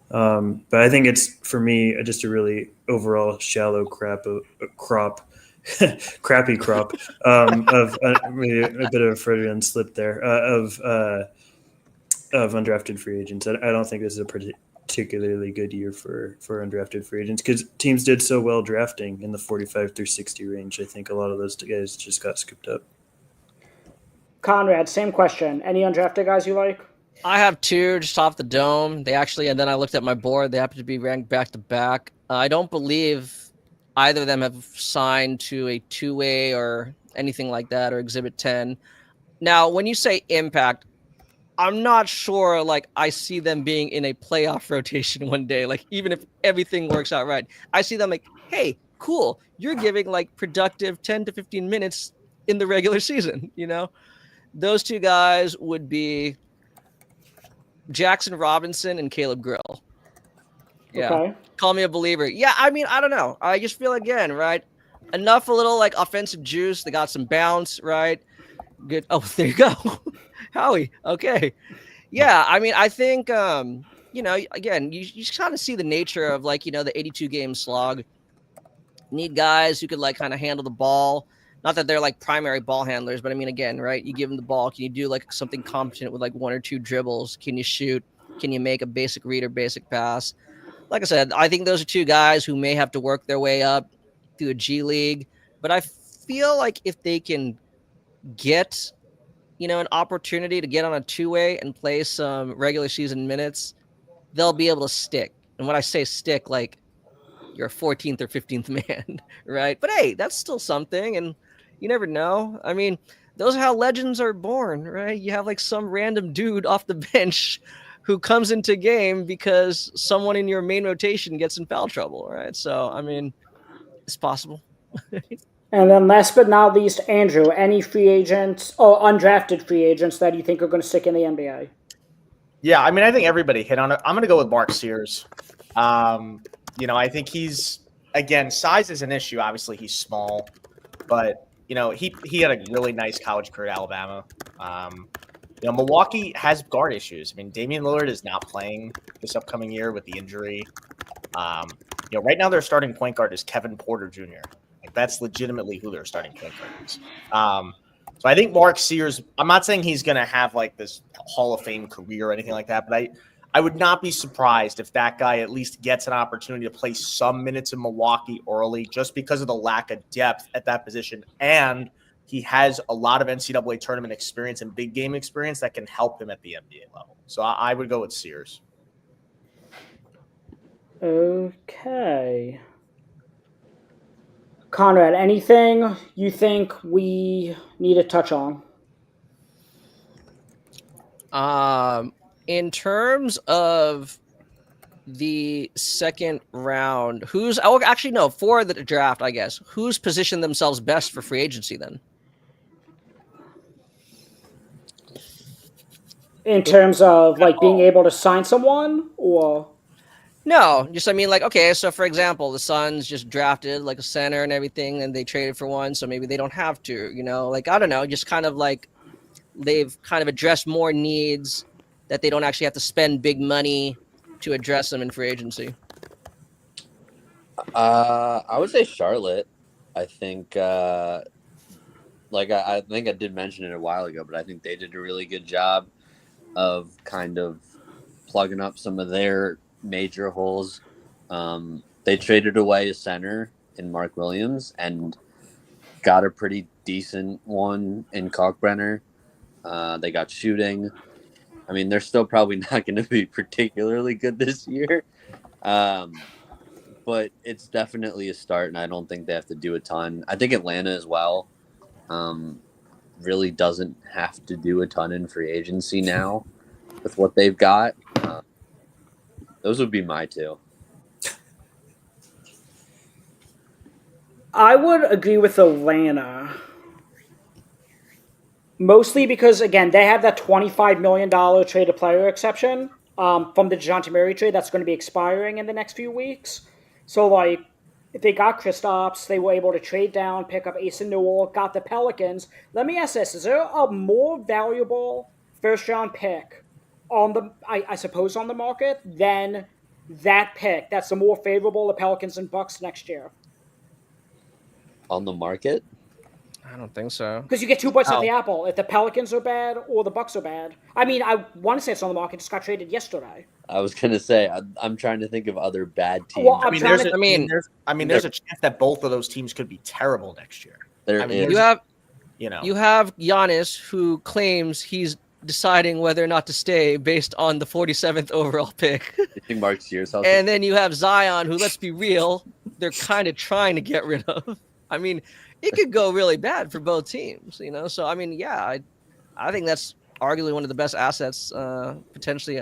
But I think it's, for me, just a really overall shallow crappy crop of maybe a bit of a Freudian slip there of undrafted free agents. I don't think this is a particularly good year for undrafted free agents because teams did so well drafting in the 45 through 60 range. I think a lot of those guys just got scooped up. Conrad, same question. Any undrafted guys you like? I have two just off the dome. And then I looked at my board. They happen to be ranked back to back. I don't believe either of them have signed to a two-way or anything like that or Exhibit 10. Now, when you say impact, I'm not sure, like, I see them being in a playoff rotation one day. Like, even if everything works out right, I see them like, hey, cool. You're giving, like, productive 10 to 15 minutes in the regular season, Those two guys would be Jackson Robinson and Caleb Grill. Yeah. Okay. Call me a believer. Yeah, I mean, I don't know. I just feel, again, right? Enough a little, like, offensive juice. They got some bounce, right? Good. Oh, there you go. Howie. Okay. Yeah. I mean, I think, again, you kind of see the nature of, like, the 82 game slog. Need guys who could, like, kind of handle the ball, Not that they're like primary ball handlers, but I mean, again, right? You give them the ball. Can you do like something competent with like 1 or 2 dribbles? Can you shoot? Can you make a basic read or basic pass? Like I said, I think those are 2 guys who may have to work their way up through a G League. But I feel like if they can get, an opportunity to get on a 2-way and play some regular season minutes, they'll be able to stick. And when I say stick, like you're a 14th or 15th man, right? But hey, that's still something. And you never know. I mean, those are how legends are born, right? You have like some random dude off the bench who comes into game because someone in your main rotation gets in foul trouble, right? So, I mean, it's possible. And then last but not least, Andrew, any free agents or undrafted free agents that you think are going to stick in the NBA? Yeah, I mean, I think everybody hit on it. I'm going to go with Mark Sears. I think again, size is an issue. Obviously, he's small, but he had a really nice college career at Alabama. Milwaukee has guard issues. I mean, Damian Lillard is not playing this upcoming year with the injury. Right now their starting point guard is Kevin Porter Jr. Like that's legitimately who their starting point guard is. So I think Mark Sears. I'm not saying he's going to have like this Hall of Fame career or anything like that, but I would not be surprised if that guy at least gets an opportunity to play some minutes in Milwaukee early, just because of the lack of depth at that position, and he has a lot of NCAA tournament experience and big game experience that can help him at the NBA level. So I would go with Sears. Okay. Conrad, anything you think we need to touch on? In terms of the second round, for the draft, I guess, who's positioned themselves best for free agency then? In terms of like being able to sign someone, or No, just I mean, like, okay, so for example, the Suns just drafted like a center and everything, and they traded for one, so maybe they don't have to, like, I don't know, just kind of like they've kind of addressed more needs that they don't actually have to spend big money to address them in free agency. I would say Charlotte. I think, I think I did mention it a while ago, but I think they did a really good job of kind of plugging up some of their major holes. They traded away a center in Mark Williams and got a pretty decent one in Kalkbrenner. They got shooting. I mean, they're still probably not going to be particularly good this year, but it's definitely a start, and I don't think they have to do a ton. I think Atlanta as well really doesn't have to do a ton in free agency now with what they've got. Those would be my 2. I would agree with Atlanta. Mostly because, again, they have that $25 million trade-to player exception from the DeJounte Murray trade that's going to be expiring in the next few weeks. So, like, if they got Kristaps, they were able to trade down, pick up Ace and Newell, got the Pelicans. Let me ask this. Is there a more valuable first-round pick on the, I suppose, on the market than that pick that's the more favorable the Pelicans and Bucks next year? On the market? I don't think so. Because you get 2 bites at the apple if the Pelicans are bad or the Bucks are bad. I mean, I want to say it's on the market. Just got traded yesterday. I was going to say, I'm trying to think of other bad teams. Well, There's a chance that both of those teams could be terrible next year. You have Giannis, who claims he's deciding whether or not to stay based on the 47th overall pick. You think Mark Sears helps? And then you have Zion, who, let's be real, they're kind of trying to get rid of. I mean, it could go really bad for both teams, So, I mean, yeah, I think that's arguably one of the best assets potentially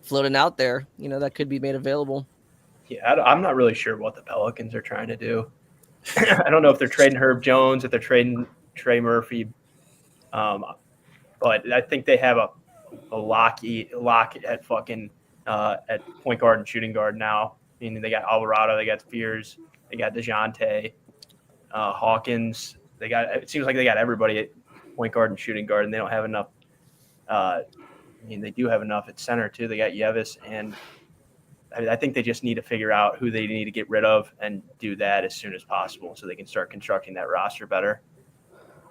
floating out there, that could be made available. Yeah, I'm not really sure what the Pelicans are trying to do. I don't know if they're trading Herb Jones, if they're trading Trey Murphy. But I think they have a lock at fucking at point guard and shooting guard now. I mean, they got Alvarado, they got Fears, they got DeJounte, Hawkins. It seems like they got everybody at point guard and shooting guard, and they don't have enough. They do have enough at center too. They got Yevis and I think they just need to figure out who they need to get rid of and do that as soon as possible so they can start constructing that roster better.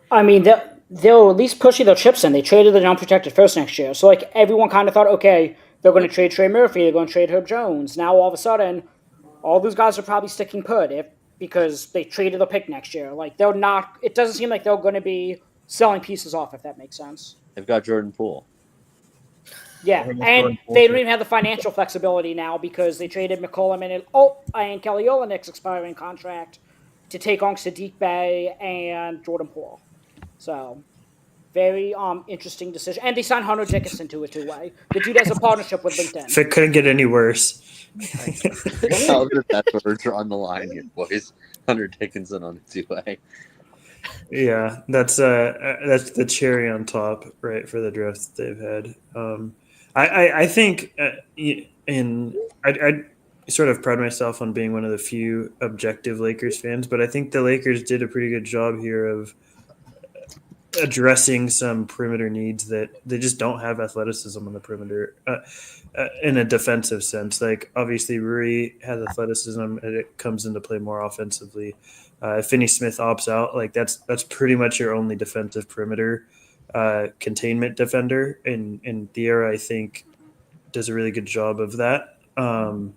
I mean, they'll at least push their chips in. They traded the unprotected first next year. So, like, everyone kind of thought, okay, they're going to trade Trey Murphy. They're going to trade Herb Jones. Now, all of a sudden, all those guys are probably sticking put because they traded the pick next year. Like, they're not – it doesn't seem like they're going to be selling pieces off, if that makes sense. They've got Jordan Poole. Yeah, and they don't even have the financial flexibility now because they traded McCollum and Kelly Olynyk's expiring contract to take on Sadiq Bey and Jordan Poole. So, very interesting decision. And they signed Hunter Dickinson to a two-way. The dude has a partnership with LinkedIn. If it couldn't get any worse. Well, that's where we're drawing the line here, boys. Hunter Dickinson on a two-way. Yeah, that's the cherry on top, right, for the drafts that they've had. I think I sort of pride myself on being one of the few objective Lakers fans, but I think the Lakers did a pretty good job here of addressing some perimeter needs that they just don't have athleticism on the perimeter in a defensive sense. Like, obviously, Rui has athleticism and it comes into play more offensively. If Finney Smith opts out, like that's pretty much your only defensive perimeter containment defender. And Thiera, I think, does a really good job of that. And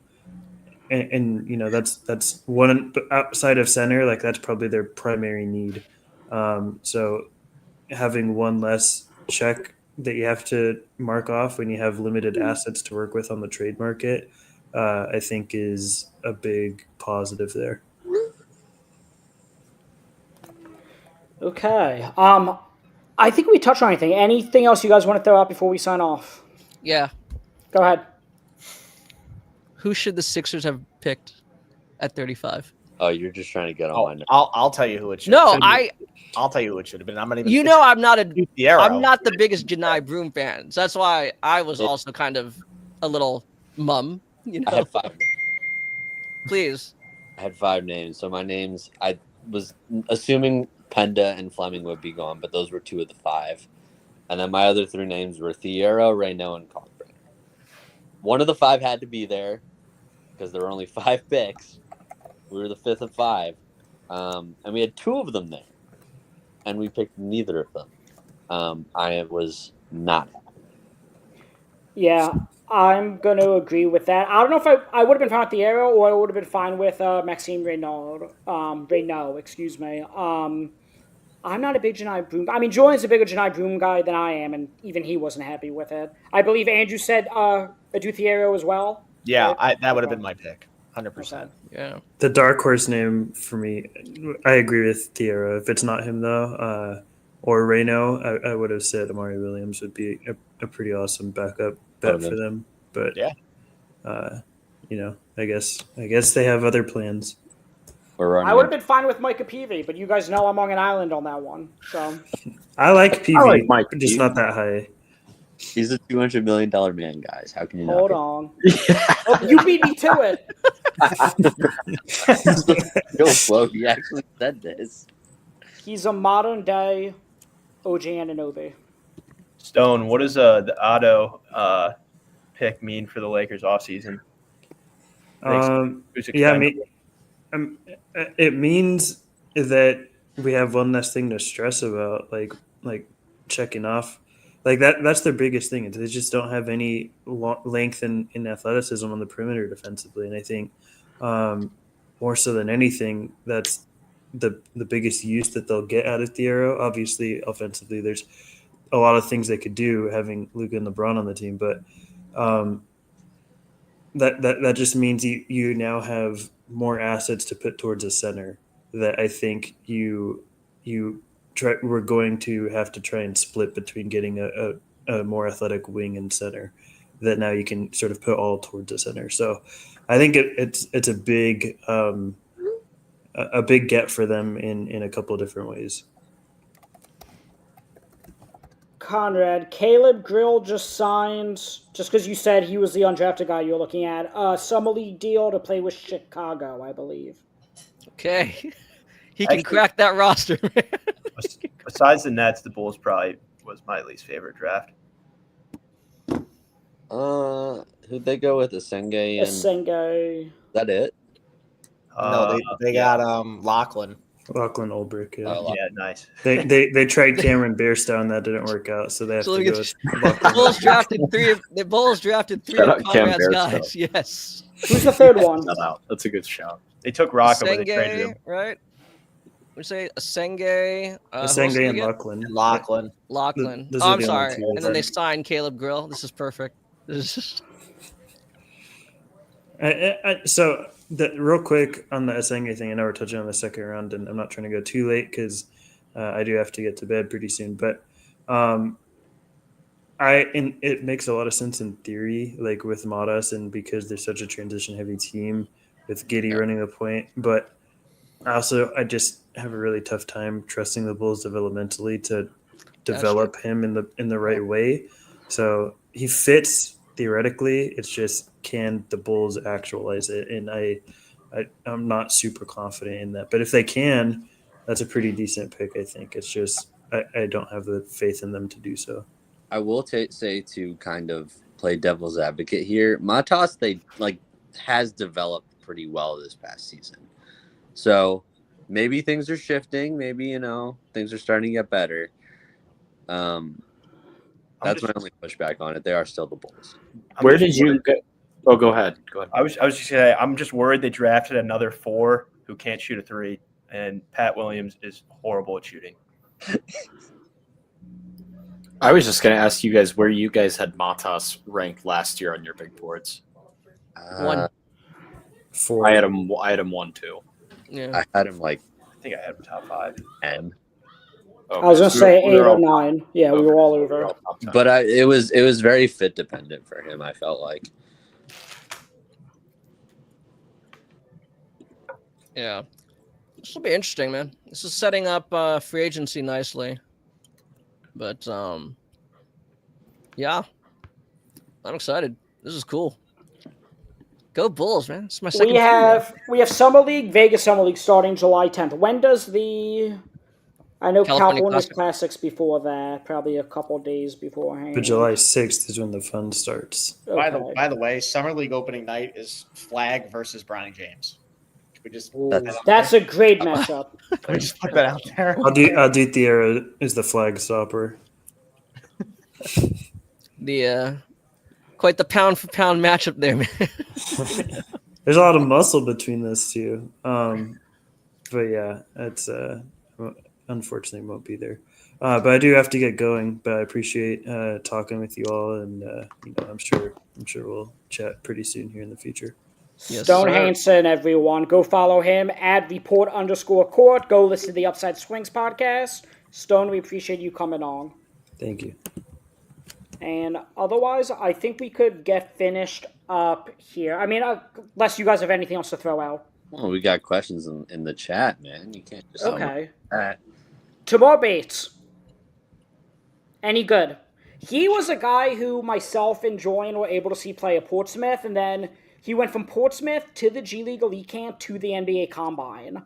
you know, that's one outside of center, like that's probably their primary need. So having one less check that you have to mark off when you have limited assets to work with on the trade market, I think is a big positive there. Okay. I think we touched on anything. Anything else you guys want to throw out before we sign off? Yeah. Go ahead. Who should the Sixers have picked at 35? Oh, you're just trying to get on my nerves. I'll tell you who it should. No, I'll tell you who it should have been. I'm not even. You know, I'm not Thiero. the biggest Janai Broom fan. So that's why I was also kind of a little mum. You I know, had 5 names. please. I had 5 names. So my names, I was assuming Penda and Fleming would be gone, but those were 2 of the 5. And then my other 3 names were Thiero, Reyno, and Kalkbrenner. One of the 5 had to be there because there were only 5 picks. We were the 5th of 5. And we had 2 of them there. And we picked neither of them. I was not happy. Yeah, I'm going to agree with that. I don't know if I would have been fine with Thiero or I would have been fine with Maxime Reynaud, excuse me. I'm not a big Janai Broom. I mean, Julian's a bigger Janai Broom guy than I am, and even he wasn't happy with it. I believe Andrew said Adu Thiero as well. Yeah, Right? that would have been my pick. 100%. Yeah. The dark horse name for me, I agree with Thiero. If it's not him, though, or Reyno, I would have said Amari Williams would be a pretty awesome backup bet for them. But, yeah, you know, I guess they have other plans. I would have been fine with Micah Peavy, but you guys know I'm on an island on that one. So I like PV, like Mike just Peavy. not that high. He's a $200 million man, guys. How can you not? hold on. Oh, you beat me to it. Real slow. He actually said this. He's a modern day OG Anunoby. Stone, what does the Otto pick mean for the Lakers offseason? Who's Yeah, I expendable? mean, it means that we have one less thing to stress about, like checking off. Like that's their biggest thing. They just don't have any length and athleticism on the perimeter defensively. And I think more so than anything, that's the biggest use that they'll get out of Thiero. Obviously, offensively, there's a lot of things they could do having Luka and LeBron on the team, but that just means you now have more assets to put towards a center that I think we're going to have to try and split between getting a more athletic wing and center that now you can sort of put all towards the center. So I think it's a big get for them in a couple of different ways. Conrad, Caleb Grill just signed, just because you said he was the undrafted guy you're looking at, a summer league deal to play with Chicago, I believe. Okay. He can Actually- crack that roster, man. Besides the Nets, the Bulls probably was my least favorite draft. Who'd they go with? Asenge and is Asenge. that it? No, they yeah. got Lachlan. Lachlan Olbrich. Yeah. Oh, Yeah, nice. They tried Cameron Bearstone, that didn't work out, so they have So to let me go get- with The Lachlan. Bulls drafted three of Shout out Cam Conrad's Bearstone. guys. Yes. Who's the third one? Shout out. That's a good shout. They took Rocco, but they traded him. Asenge, right? We say Asenge, Asenge and Hosega? Lachlan. Lachlan. Lachlan. Those Oh, are I'm the only sorry. two And then they that- signed Caleb Grill. This is perfect. This is So real quick on the Asenge thing, I know we're touching on the second round, and I'm not trying to go too late because I do have to get to bed pretty soon. But it makes a lot of sense in theory, like with Matas, and because they're such a transition heavy team with Giddy running the point. But I just have a really tough time trusting the Bulls developmentally to develop him in the right way. So he fits theoretically. It's just, can the Bulls actualize it? And I'm not super confident in that. But if they can, that's a pretty decent pick, I think. It's just I don't have the faith in them to do so. I will say to kind of play devil's advocate here, Matas has developed pretty well this past season. So maybe things are shifting. Maybe things are starting to get better. That's my only pushback on it. They are still the Bulls. Where did you get? Oh, go ahead. Go ahead. I was just saying, I'm just worried they drafted another 4 who can't shoot a 3, and Pat Williams is horrible at shooting. I was just going to ask you guys where you guys had Matas ranked last year on your big boards. One. 4. I had him 1-2. Yeah. I had him like I think I had him top 5. 10. Oh, I was gonna say We 8 were or all- 9. Yeah, we were all over. top 10. But it was very fit dependent for him, I felt like. Yeah. This will be interesting, man. This is setting up free agency nicely. But yeah. I'm excited. This is cool. Go Bulls, man. It's my second We team, man. have Summer League, Vegas Summer League starting July 10th. When does I know California California's Classic. Classics before that, probably a couple days beforehand. But July 6th is when the fun starts. Okay. By the way, Summer League opening night is Flag versus Bronny James. Can we just That's a great matchup. Can we just put that out there? I'll do Thiera is the flag stopper. The quite the pound for pound matchup there, man. There's a lot of muscle between those two. But yeah, it's unfortunately won't be there. But I do have to get going. But I appreciate talking with you all, and I'm sure we'll chat pretty soon here in the future. Yes, Stone sir. Hansen, everyone. Go follow him at report_court. Go listen to the Upside Swings podcast. Stone, we appreciate you coming on. Thank you. And otherwise, I think we could get finished up here. I mean, unless you guys have anything else to throw out. Well, we got questions in the chat, man. You can't just Okay. that. Tamar Bates. Any good? He was a guy who myself and Joyan were able to see play at Portsmouth, and then he went from Portsmouth to the G League Elite Camp to the NBA Combine,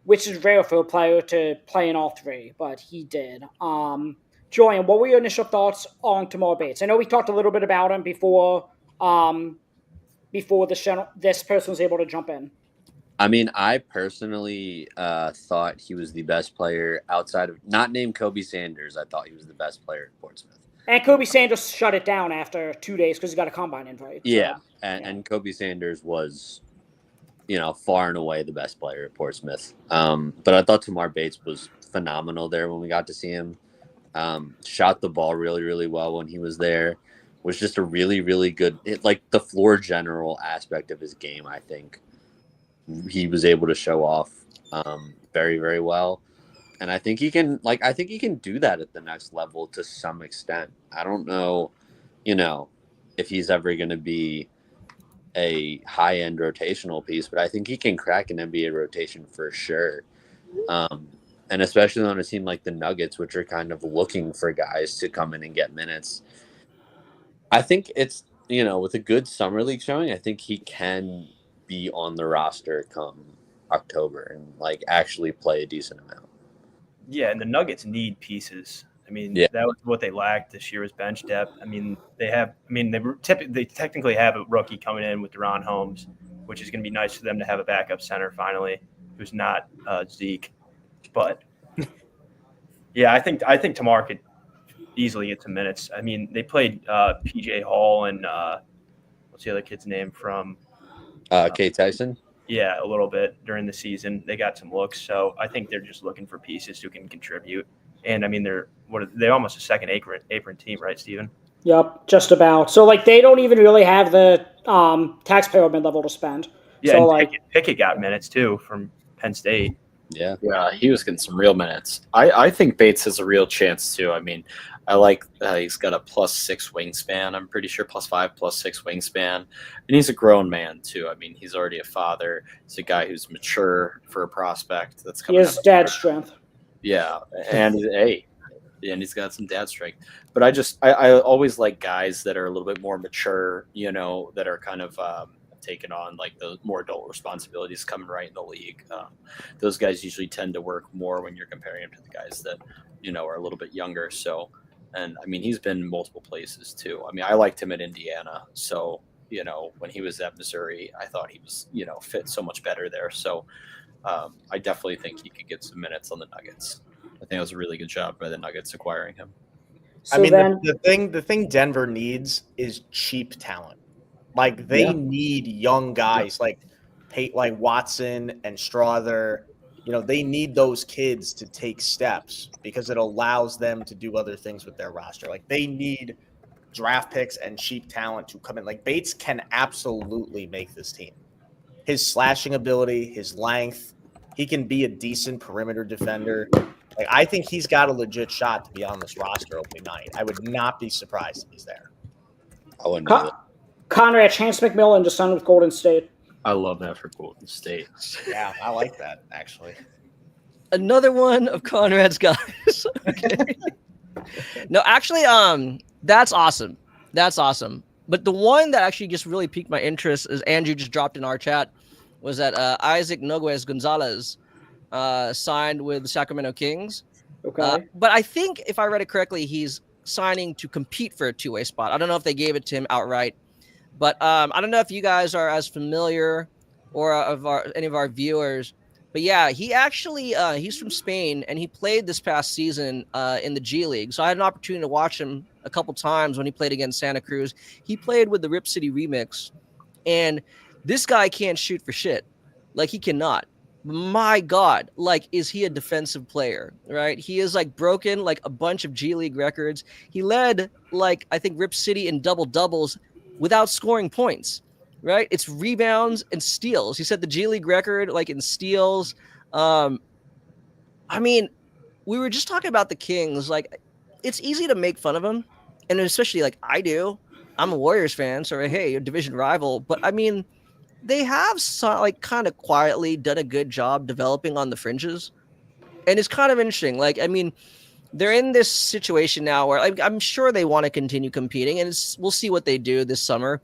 which is rare for a player to play in all three, but he did. Joyan, what were your initial thoughts on Tamar Bates? I know we talked a little bit about him before this person was able to jump in. I mean, I personally thought he was the best player outside of, not named Kobe Sanders. I thought he was the best player at Portsmouth. And Kobe Sanders shut it down after 2 days because he got a combine invite. Yeah, So, and Kobe Sanders was, far and away the best player at Portsmouth. But I thought Tamar Bates was phenomenal there when we got to see him. Shot the ball really, really well when he was there. Was just a really, really good, the floor general aspect of his game, I think. He was able to show off very, very well. And I think he can do that at the next level to some extent. I don't know, if he's ever going to be a high-end rotational piece, but I think he can crack an NBA rotation for sure. And especially on a team like the Nuggets, which are kind of looking for guys to come in and get minutes. I think it's, with a good summer league showing, I think he can be on the roster come October and actually play a decent amount. Yeah, and the Nuggets need pieces. I mean, Yeah. that was what they lacked this year was bench depth. I mean, they technically have a rookie coming in with Deron Holmes, which is going to be nice for them to have a backup center finally, who's not Zeke. But yeah, I think Tamar could easily get some minutes. I mean, they played PJ Hall and what's the other kid's name from? Kate Tyson. Yeah, a little bit during the season. They got some looks, so I think they're just looking for pieces who can contribute. And I mean, they're almost a second apron team, right, Steven? Yep, just about. So like they don't even really have the taxpayer mid level to spend. Yeah, So and like Pickett got minutes too from Penn State. Yeah. Yeah, he was getting some real minutes. I think Bates has a real chance too. I mean, I like he's got a +6 wingspan. I'm pretty sure +5, +6 wingspan, and he's a grown man too. I mean, he's already a father. He's a guy who's mature for a prospect that's he coming. has dad strength. Yeah, and and he's got some dad strength. But I always like guys that are a little bit more mature. You know, that are kind of taking on like the more adult responsibilities coming right in the league. Those guys usually tend to work more when you're comparing them to the guys that are a little bit younger. So, and I mean, he's been multiple places too. I mean, I liked him at Indiana. So, when he was at Missouri, I thought he was fit so much better there. So, I definitely think he could get some minutes on the Nuggets. I think it was a really good job by the Nuggets acquiring him. So I mean, then, the thing Denver needs is cheap talent. Like they need young guys like Watson and Strother. They need those kids to take steps because it allows them to do other things with their roster. Like they need draft picks and cheap talent to come in. Like Bates can absolutely make this team. His slashing ability, his length, he can be a decent perimeter defender. Like I think he's got a legit shot to be on this roster opening night. I would not be surprised if he's there. I wouldn't do Conrad, Chance McMillan just signed with Golden State. I love that for Golden State. Yeah, I like that actually. Another one of Conrad's guys. Okay. No, actually, that's awesome. That's awesome. But the one that actually just really piqued my interest, as Andrew just dropped in our chat, was that Isaac Noguez Gonzalez signed with the Sacramento Kings. Okay. But I think, if I read it correctly, he's signing to compete for a two-way spot. I don't know if they gave it to him outright. But I don't know if you guys are as familiar or any of our viewers. But yeah, he actually he's from Spain, and he played this past season in the G League. So I had an opportunity to watch him a couple times when he played against Santa Cruz. He played with the Rip City Remix, and this guy can't shoot for shit. Like, he cannot. My God, like, is he a defensive player, right? He is like broken like a bunch of G League records. He led like I think Rip City in double-doubles without scoring points, right? It's rebounds and steals. He set the G League record like in steals. I mean, we were just talking about the Kings. Like, it's easy to make fun of them, and especially like I do. I'm a Warriors fan, so hey, a division rival. But I mean, they have like kind of quietly done a good job developing on the fringes, and it's kind of interesting. Like, I mean, they're in this situation now where I'm sure they want to continue competing, and we'll see what they do this summer.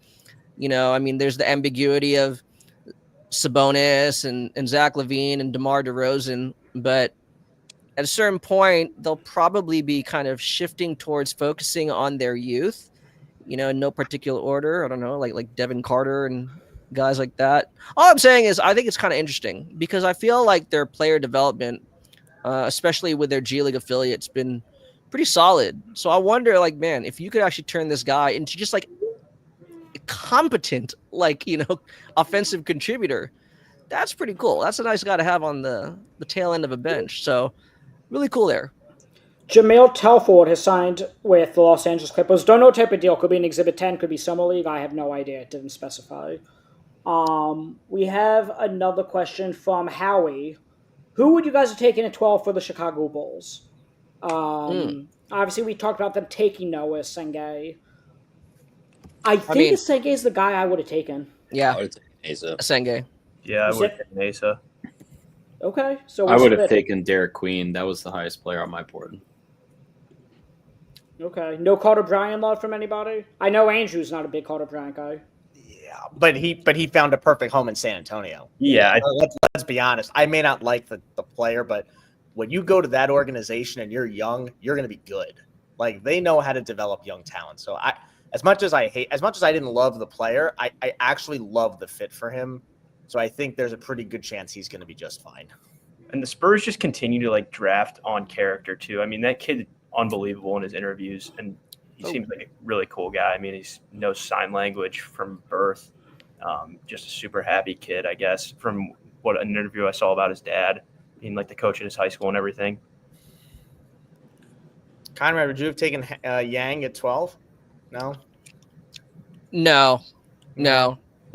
I mean, there's the ambiguity of Sabonis and Zach LaVine and DeMar DeRozan, but at a certain point, they'll probably be kind of shifting towards focusing on their youth, in no particular order. I don't know, like Devin Carter and guys like that. All I'm saying is I think it's kind of interesting because I feel like their player development, especially with their G League affiliates, been pretty solid. So I wonder, like, man, if you could actually turn this guy into just like a competent, like, offensive contributor, that's pretty cool. That's a nice guy to have on the tail end of a bench. So really cool there. Jamel Telford has signed with the Los Angeles Clippers. Don't know what type of deal. Could be an Exhibit 10, could be Summer League. I have no idea. It didn't specify. We have another question from Howie. Who would you guys have taken at 12 for the Chicago Bulls? Obviously, we talked about them taking Noah Senge. I think Senge is the guy I would have taken. Yeah, I would take Asa. Senge. Yeah, I would have taken Asa. Okay, so I would have taken Derek Queen. That was the highest player on my board. Okay, no Carter Bryant love from anybody. I know Andrew's not a big Carter Bryant guy. Yeah, but he found a perfect home in San Antonio. Yeah, Let's be honest. I may not like the player, but when you go to that organization and you're young, you're going to be good. Like they know how to develop young talent. So as much as I didn't love the player, I actually love the fit for him. So I think there's a pretty good chance he's going to be just fine. And the Spurs just continue to like draft on character too. I mean, that kid unbelievable in his interviews, and he seems like a really cool guy. I mean, he knows sign language from birth. Just a super happy kid, I guess, from what an interview I saw about his dad being like the coach at his high school and everything. Conrad, would you have taken Yang at 12? No.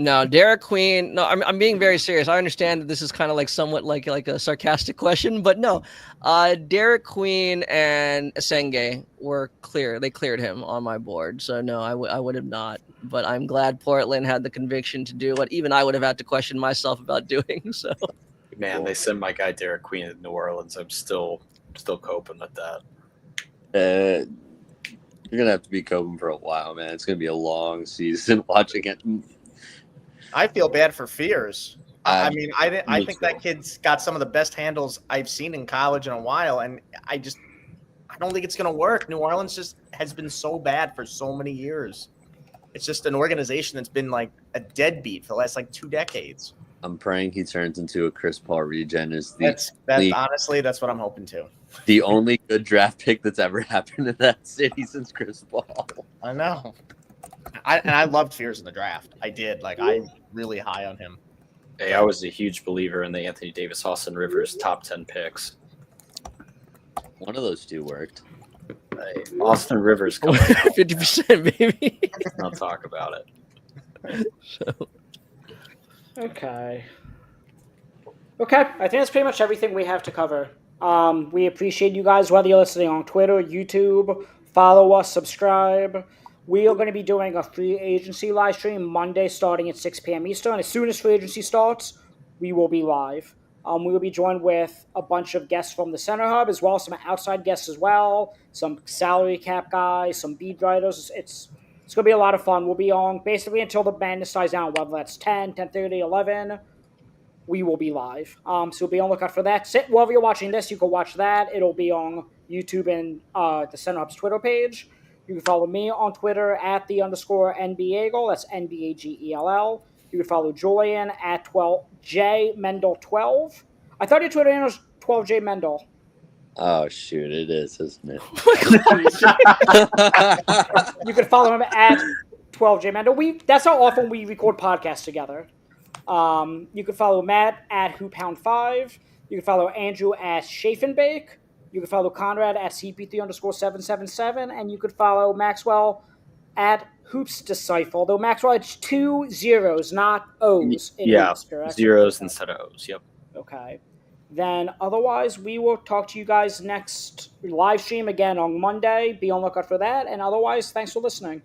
No, Derek Queen. No, I'm being very serious. I understand that this is kind of like somewhat like a sarcastic question, but no. Derek Queen and Senge were clear. They cleared him on my board, so no, I would have not. But I'm glad Portland had the conviction to do what even I would have had to question myself about doing. So, Man, they sent my guy Derek Queen to New Orleans. I'm still coping with that. You're gonna have to be coping for a while, man. It's gonna be a long season watching it. I feel bad for Fears. I Me think that kid's got some of the best handles I've seen in college in a while, and I don't think it's going to work. New Orleans just has been so bad for so many years. It's just an organization that's been like a deadbeat for the last like 2 decades. I'm praying he turns into a Chris Paul regen. That's honestly, that's what I'm hoping to. The only good draft pick that's ever happened in that city since Chris Paul. I know. I loved Fears in the draft. I did. Like, I'm really high on him. Hey, I was a huge believer in the Anthony Davis, Austin Rivers top 10 picks. One of those two worked. Hey, Austin Rivers coming out. 50%, baby. Let's not talk about it. So, Okay. I think that's pretty much everything we have to cover. We appreciate you guys, whether you're listening on Twitter, YouTube, follow us, subscribe. We are going to be doing a free agency live stream Monday starting at 6 p.m. Eastern. As soon as free agency starts, we will be live. We will be joined with a bunch of guests from the Center Hub, as well as some outside guests as well, some salary cap guys, some beat writers. It's going to be a lot of fun. We'll be on basically until the madness dies down, whether that's 10, 10:30, 11. We will be live. So be on the lookout for that. Wherever you're watching this, you can watch that. It'll be on YouTube and the Center Hub's Twitter page. You can follow me on Twitter at @the_NBAGel. That's NBAGELL. You can follow Julian at 12JMendel12. I thought your Twitter handle was 12JMendel. Oh shoot, it is, isn't it? You can follow him at 12JMendel. That's how often we record podcasts together. You can follow Matt at HoopHound5. You can follow Andrew at Shafenbake. You can follow Conrad at CP3_777, and you could follow Maxwell at Hoops Disciple. Though Maxwell, it's 2 zeros, not O's. Yeah, Hoops, correct? zeros instead of O's. Yep. Okay. Then otherwise, we will talk to you guys next live stream again on Monday. Be on the lookout for that. And otherwise, thanks for listening.